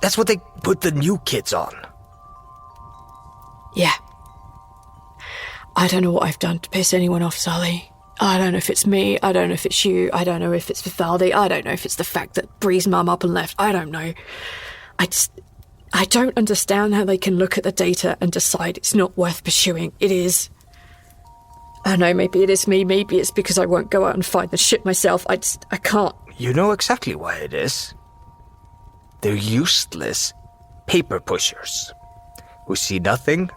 That's what they put the new kids on. Yeah. I don't know what I've done to piss anyone off, Sully. I don't know if it's me. I don't know if it's you. I don't know if it's Vivaldi. I don't know if it's the fact that Bree's mum up and left. I don't know. I don't understand how they can look at the data and decide it's not worth pursuing. It is. I know, maybe it is me. Maybe it's because I won't go out and find the shit myself. I can't. You know exactly why it is. They're useless paper pushers who see nothing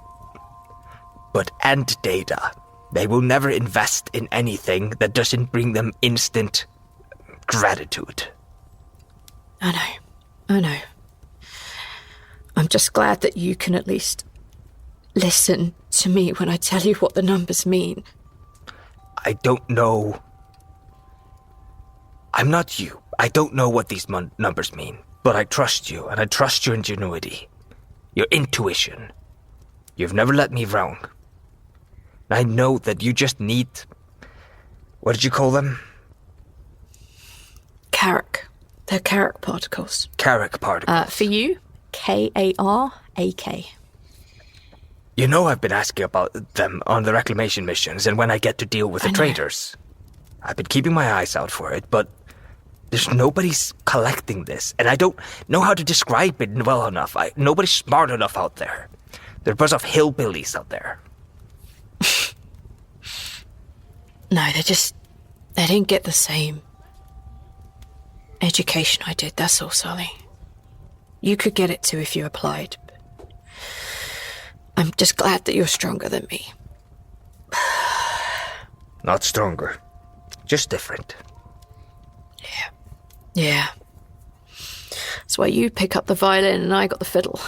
but end data. They will never invest in anything that doesn't bring them instant gratitude. I know. I'm just glad that you can at least listen to me when I tell you what the numbers mean. I don't know. I'm not you. I don't know what these numbers mean. But I trust you, and I trust your ingenuity. Your intuition. You've never let me wrong. And I know that you just need... What did you call them? Carrick. They're Carrick particles. Carrick particles. For you, K-A-R-A-K. You know I've been asking about them on the reclamation missions and when I get to deal with the traders. I've been keeping my eyes out for it, but... There's nobody's collecting this, and I don't know how to describe it well enough. Nobody's smart enough out there. There are a bunch of hillbillies out there. No, they didn't get the same education I did, that's all, Sully. You could get it too if you applied. I'm just glad that you're stronger than me. Not stronger, just different. Yeah. That's why you pick up the violin and I got the fiddle.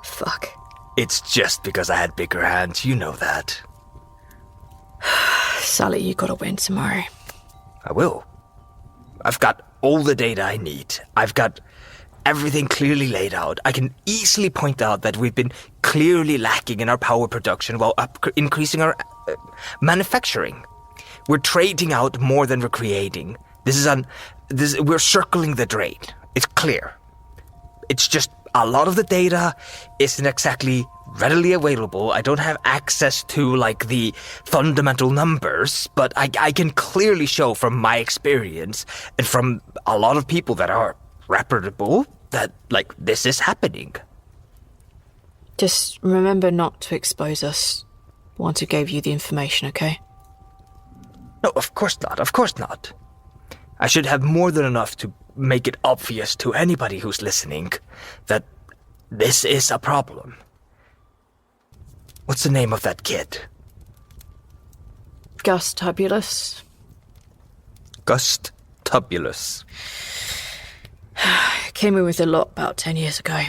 Fuck. It's just because I had bigger hands, you know that. Sully, you gotta win tomorrow. I will. I've got all the data I need. I've got everything clearly laid out. I can easily point out that we've been clearly lacking in our power production while increasing our manufacturing. We're trading out more than we're creating. We're circling the drain. It's clear. It's just a lot of the data isn't exactly readily available. I don't have access to, like, the fundamental numbers, but I can clearly show from my experience and from a lot of people that are reputable that, like, this is happening. Just remember not to expose us once we gave you the information, okay? No, of course not. Of course not. I should have more than enough to make it obvious to anybody who's listening that this is a problem. What's the name of that kid? Gus Tubulus. Gus Tubulus. Came in with a lot about 10 years ago.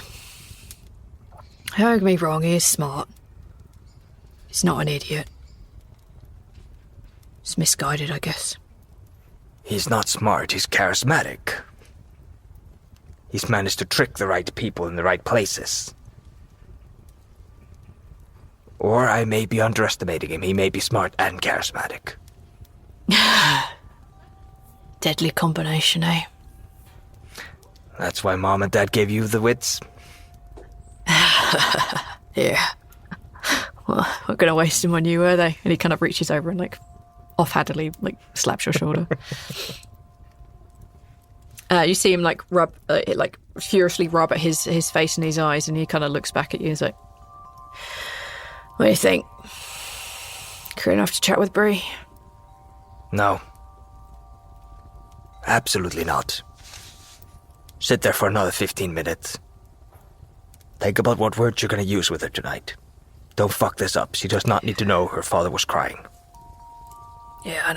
Don't get me wrong, he is smart. He's not an idiot. He's misguided, I guess. He's not smart, he's charismatic. He's managed to trick the right people in the right places. Or I may be underestimating him. He may be smart and charismatic. Deadly combination, eh? That's why Mom and Dad gave you the wits? Yeah. Well, not gonna waste them on you, were they? And he kind of reaches over and, like, offhandedly, like, slaps your shoulder. You see him, like, furiously rub at his face and his eyes, and he kind of looks back at you and is like, what do you think? Clear enough to chat with Bree? No. Absolutely not. Sit there for another 15 minutes. Think about what words you're going to use with her tonight. Don't fuck this up. She does not need to know her father was crying. Yeah, I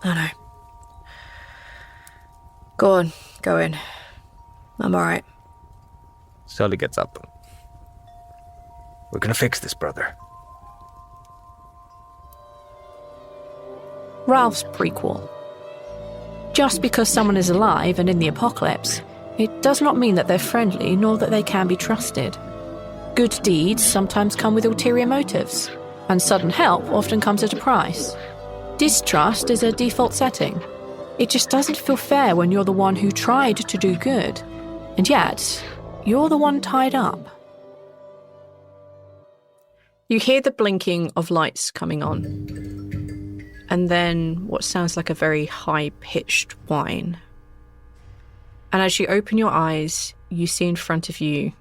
know. Go on, go in. I'm alright. Sully gets up. We're going to fix this, brother. Ralph's prequel. Just because someone is alive and in the apocalypse, it does not mean that they're friendly nor that they can be trusted. Good deeds sometimes come with ulterior motives, and sudden help often comes at a price. Distrust is a default setting. It just doesn't feel fair when you're the one who tried to do good, and yet you're the one tied up. You hear the blinking of lights coming on, and then what sounds like a very high-pitched whine. And as you open your eyes, you see in front of you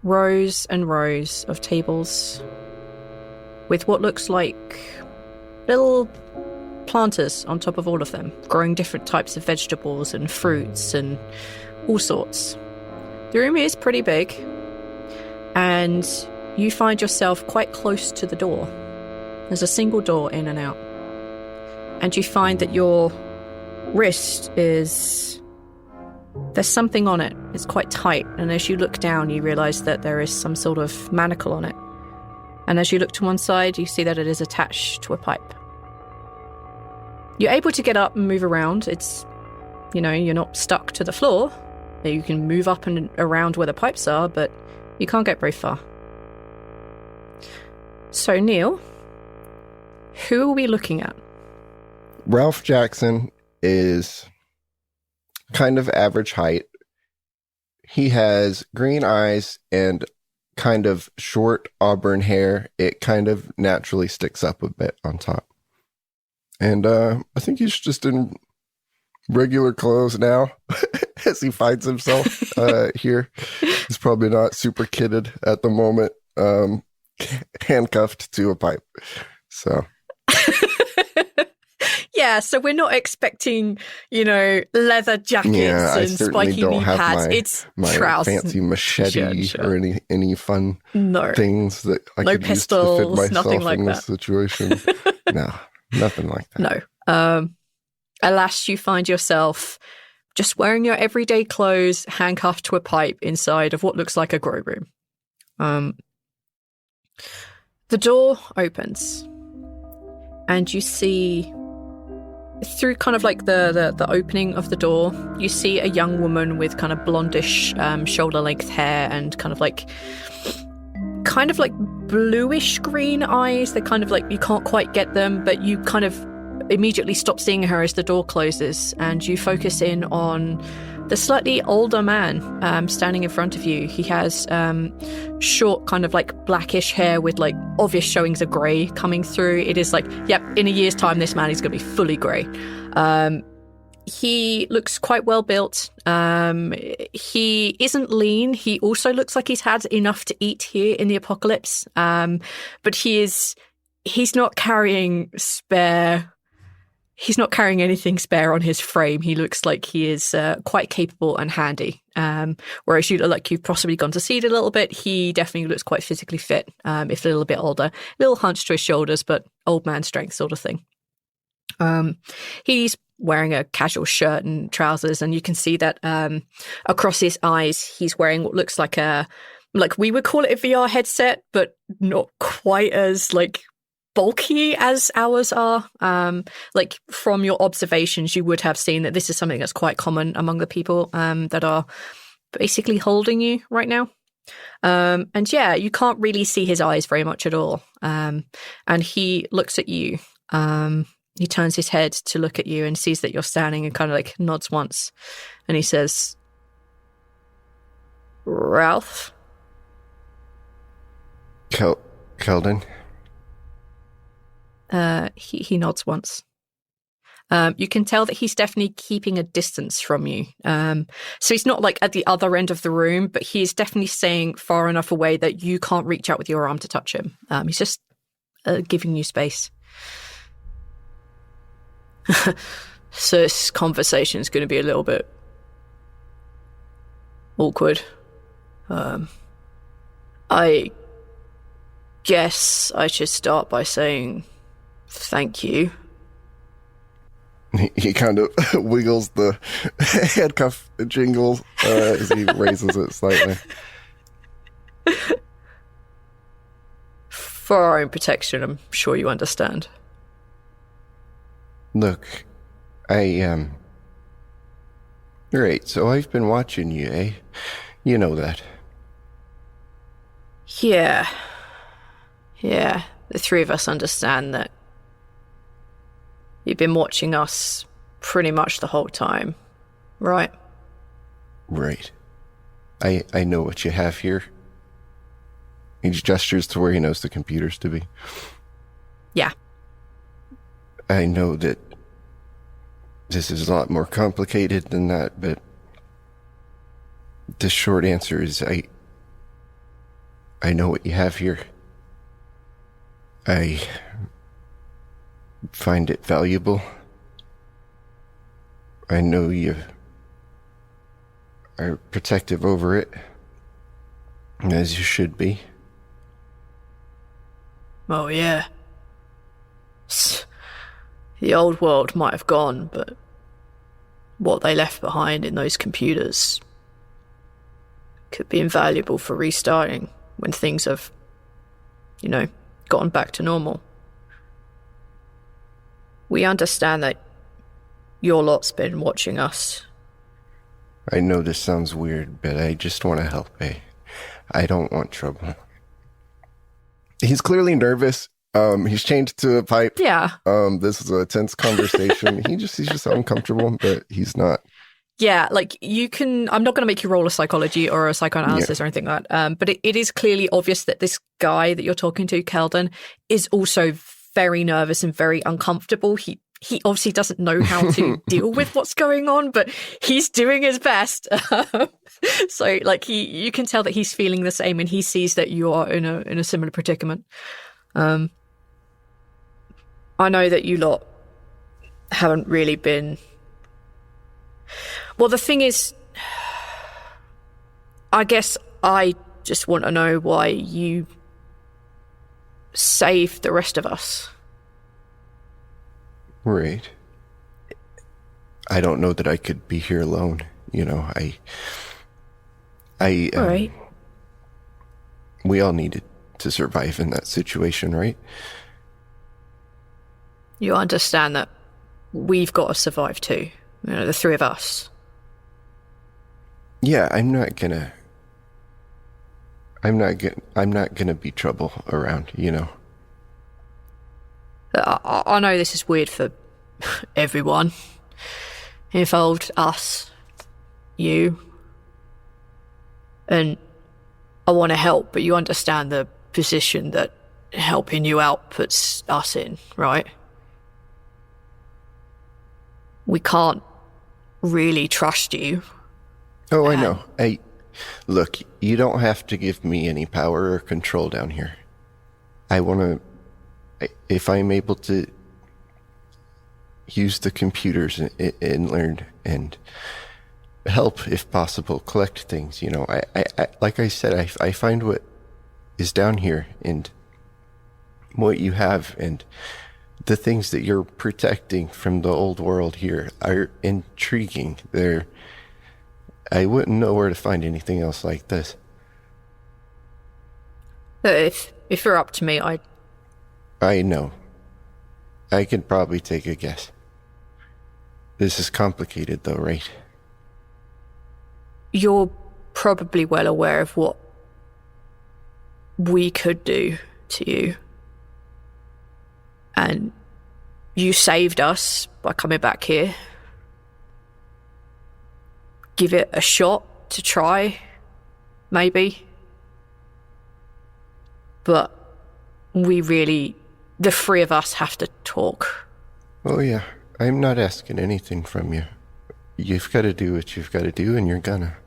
rows and rows of tables with what looks like little planters on top of all of them, growing different types of vegetables and fruits and all sorts. The room is pretty big, and you find yourself quite close to the door. There's a single door in and out. And you find that your wrist is... there's something on it. It's quite tight, and as you look down, you realise that there is some sort of manacle on it. And as you look to one side, you see that it is attached to a pipe. You're able to get up and move around. It's, you're not stuck to the floor. You can move up and around where the pipes are, but you can't get very far. So, Neil, who are we looking at? Ralph Jackson is kind of average height. He has green eyes and kind of short auburn hair. It kind of naturally sticks up a bit on top. And I think he's just in regular clothes now as he finds himself here. He's probably not super kitted at the moment, handcuffed to a pipe. So... Yeah, so we're not expecting, leather jackets and spiky knee pads. It's my trousers, fancy machete or any fun no things that I could pistols, use to fit nothing myself like in that. this situation. No, nothing like that. No. Alas, you find yourself just wearing your everyday clothes, handcuffed to a pipe inside of what looks like a grow room. The door opens, and you see, through kind of like the opening of the door, you see a young woman with kind of blondish shoulder-length hair and kind of like bluish green eyes. They're kind of like, you can't quite get them, but you kind of immediately stop seeing her as the door closes, and you focus in on the slightly older man standing in front of you. He has short kind of like blackish hair with like obvious showings of grey coming through. It is like, yep, in a year's time this man is going to be fully grey. He looks quite well built. He isn't lean. He also looks like he's had enough to eat here in the apocalypse. But he's not carrying He's not carrying anything spare on his frame. He looks like he is quite capable and handy. Whereas you look like you've possibly gone to seed a little bit. He definitely looks quite physically fit, if a little bit older. A little hunched to his shoulders, but old man strength sort of thing. He's wearing a casual shirt and trousers, and you can see that across his eyes, he's wearing what looks like we would call it a VR headset, but not quite as bulky as ours are. From your observations, you would have seen that this is something that's quite common among the people that are basically holding you right now. And yeah, you can't really see his eyes very much at all. And he looks at you. He turns his head to look at you and sees that you're standing and kind of nods once. And he says, "Ralph?" Keldon? He nods once. You can tell that he's definitely keeping a distance from you. So he's not at the other end of the room, but he's definitely staying far enough away that you can't reach out with your arm to touch him. He's just giving you space. So this conversation is going to be a little bit awkward. I guess I should start by saying thank you. He kind of wiggles the handcuff jingle as he raises it slightly. For our own protection, I'm sure you understand. Look, Great, so I've been watching you, eh? You know that. Yeah. The three of us understand that. You've been watching us pretty much the whole time, right? Right. I know what you have here. He gestures to where he knows the computers to be. Yeah. I know that this is a lot more complicated than that, but the short answer is I know what you have here. I find it valuable. I know you are protective over it, as you should be. Oh, yeah. The old world might have gone, but what they left behind in those computers could be invaluable for restarting when things have, gotten back to normal. We understand that your lot's been watching us. I know this sounds weird, but I just want to help, eh? I don't want trouble. He's clearly nervous. He's changed to a pipe. Yeah. This is a tense conversation. He's just uncomfortable, but he's not. Yeah, I'm not going to make you roll a psychology or a psychoanalysis or anything like that. But it is clearly obvious that this guy that you're talking to, Keldon, is also very nervous and very uncomfortable. He obviously doesn't know how to deal with what's going on, but he's doing his best. So you can tell that he's feeling the same, and he sees that you are in a similar predicament. I know that you lot haven't really been... Well, the thing is, I guess I just want to know why you saved the rest of us. Right. I don't know that I could be here alone. You know, Right. We all needed to survive in that situation, right? You understand that we've got to survive too. You know, the three of us. Yeah, I'm not gonna be trouble around, you know. I know this is weird for everyone involved, us, you, and I want to help, but you understand the position that helping you out puts us in, right? We can't really trust you. Oh, I know. Look, you don't have to give me any power or control down here. I want to, if I'm able to use the computers and learn and help, if possible, collect things, you know, I like I said, I find what is down here and what you have and the things that you're protecting from the old world here are intriguing. I wouldn't know where to find anything else like this. If you're up to me, I know. I could probably take a guess. This is complicated though, right? You're probably well aware of what we could do to you. And you saved us by coming back here. Give it a shot to try, maybe. But the three of us have to talk. Oh yeah, I'm not asking anything from you. You've got to do what you've got to do, and you're gonna.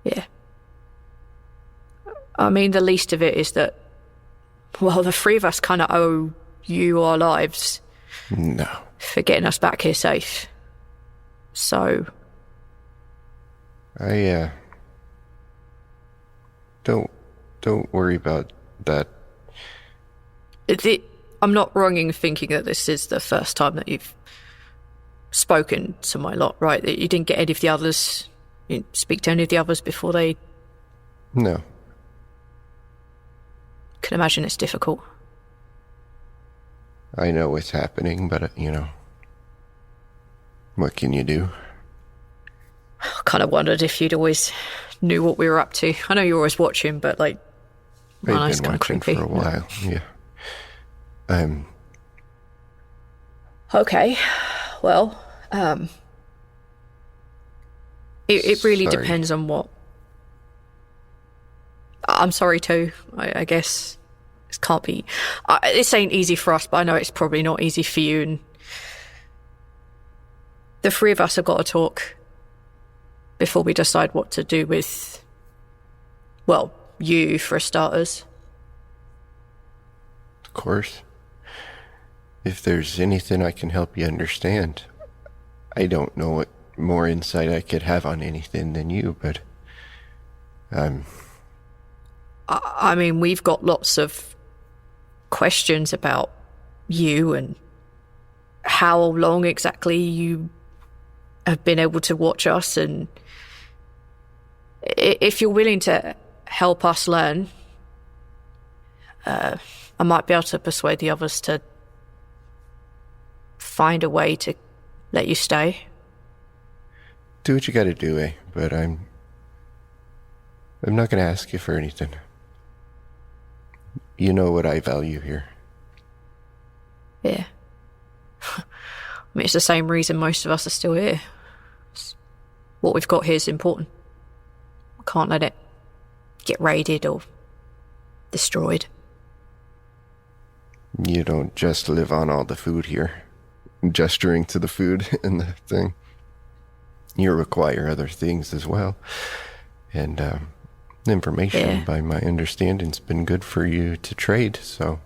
Yeah. I mean, the least of it is that, well, the three of us kind of owe you our lives. No. For getting us back here safe. So. Don't worry about that. I'm not wrong in thinking that this is the first time that you've spoken to my lot, right? That you didn't get any of the others, you didn't speak to any of the others before they... No. Can imagine it's difficult. I know what's happening, but, you know, what can you do? I kind of wondered if you'd always knew what we were up to. I know you're always watching, but, like, I know it's I've been kind of watching creepy. for a while, yeah. Okay, well, it really Sorry. depends on what... I'm sorry too, I guess. This can't be... this ain't easy for us, but I know it's probably not easy for you, and the three of us have got to talk before we decide what to do with, well, you for starters. Of course. If there's anything I can help you understand, I don't know what more insight I could have on anything than you, but I mean, we've got lots of questions about you and how long exactly you have been able to watch us, and if you're willing to help us learn, I might be able to persuade the others to find a way to let you stay. do what you gotta do, eh? But I'm not gonna ask you for anything. You know what I value here. Yeah. I mean, it's the same reason most of us are still here. What we've got here is important. We can't let it get raided or destroyed. You don't just live on all the food here, gesturing to the food and the thing. You require other things as well. And information, Yeah. by my understanding, has been good for you to trade, so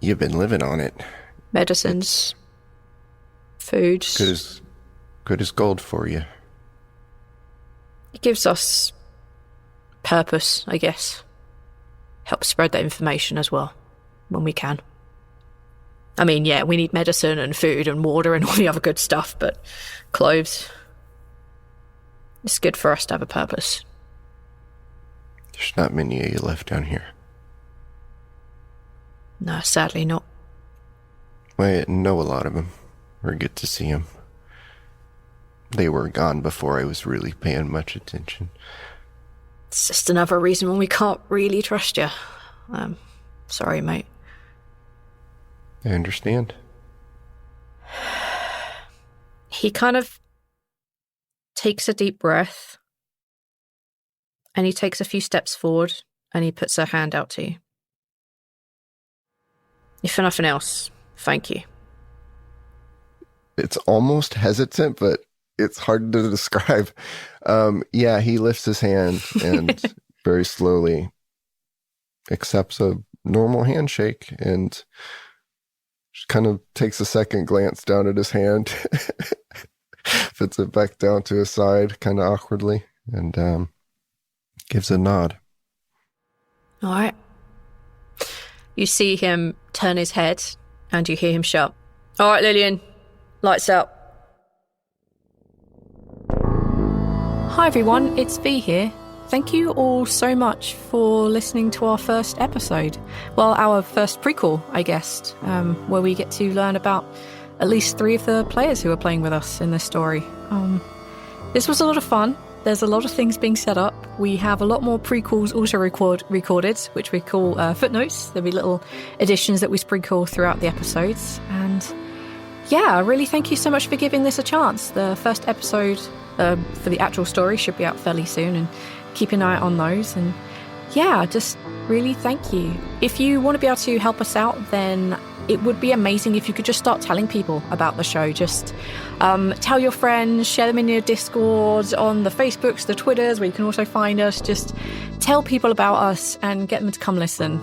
You've been living on it. Medicines, foods. Good as gold for you. It gives us purpose, I guess. Helps spread that information as well, when we can. I mean, yeah, we need medicine and food and water and all the other good stuff, but clothes, it's good for us to have a purpose. There's not many of you left down here. No, sadly not. I know a lot of them, or get to see them. They were gone before I was really paying much attention. It's just another reason when we can't really trust you. Sorry, mate. I understand. He kind of takes a deep breath, and he takes a few steps forward, and he puts a hand out to you. If for nothing else, thank you. It's almost hesitant, but it's hard to describe. Yeah, he lifts his hand and very slowly accepts a normal handshake and just kind of takes a second glance down at his hand, puts it back down to his side kind of awkwardly, and gives a nod. All right. You see him turn his head, and you hear him shout, "All right, Lillian, lights out." Hi everyone, it's V here. Thank you all so much for listening to our first episode. Well, our first prequel, I guess, where we get to learn about at least 3 of the players who are playing with us in this story. This was a lot of fun. There's a lot of things being set up. We have a lot more prequels also recorded, which we call footnotes. There'll be little additions that we sprinkle throughout the episodes. And yeah, really thank you so much for giving this a chance. The first episode for the actual story should be out fairly soon, and keep an eye on those. And yeah, just really thank you. If you want to be able to help us out, then it would be amazing if you could just start telling people about the show. Just tell your friends, share them in your Discords, on the Facebooks, the Twitters, where you can also find us. Just tell people about us and get them to come listen.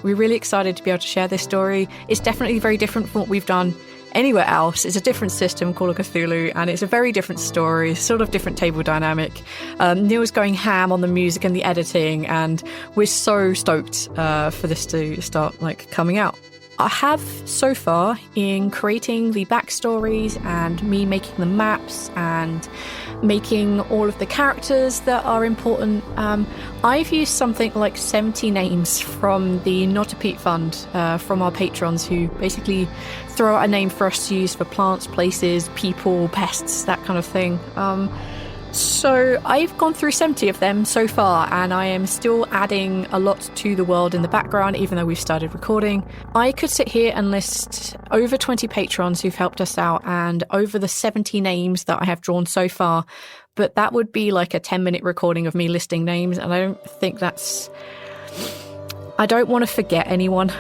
We're really excited to be able to share this story. It's definitely very different from what we've done anywhere else. It's a different system, Call of Cthulhu, and it's a very different story, sort of different table dynamic. Neil's going ham on the music and the editing, and we're so stoked for this to start coming out. I have so far, in creating the backstories and me making the maps and making all of the characters that are important, I've used something like 70 names from the Not a Peat Fund, from our patrons, who basically throw out a name for us to use for plants, places, people, pests, that kind of thing. So I've gone through 70 of them so far, and I am still adding a lot to the world in the background, even though we've started recording. I could sit here and list over 20 patrons who've helped us out, and over the 70 names that I have drawn so far, but that would be like a 10-minute recording of me listing names, and I don't think that's... I don't want to forget anyone,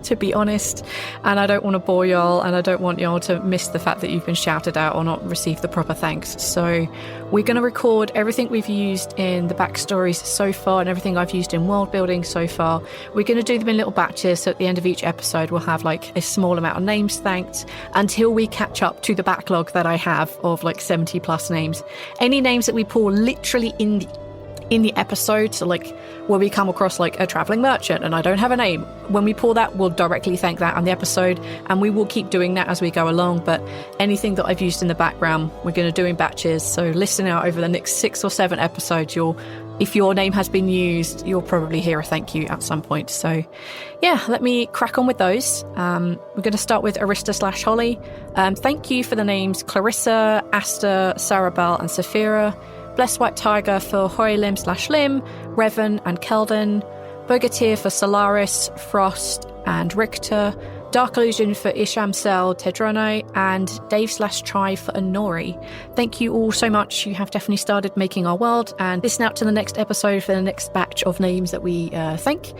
to be honest, and I don't want to bore y'all, and I don't want y'all to miss the fact that you've been shouted out or not received the proper thanks. So we're going to record everything we've used in the backstories so far and everything I've used in world building so far. We're going to do them in little batches, so at the end of each episode we'll have a small amount of names thanked until we catch up to the backlog that I have of 70 plus names. Any names that we pull literally in the episode, so where we come across a traveling merchant and I don't have a name, when we pull that, we'll directly thank that on the episode, and we will keep doing that as we go along. But anything that I've used in the background, we're going to do in batches, so listen out over the next 6 or 7 episodes. If your name has been used, you'll probably hear a thank you at some point. So yeah, let me crack on with those. We're going to start with Arista/Holly. Thank you for the names Clarissa, Asta, Sarabelle and Saphira. Blessed White Tiger for Hoylim/Lim, Revan and Keldon, Bogatir for Solaris, Frost and Richter, Dark Illusion for Ishamsel Tedrone, and Dave/Try for Anori. Thank you all so much. You have definitely started making our world, and listen out to the next episode for the next batch of names that we thank.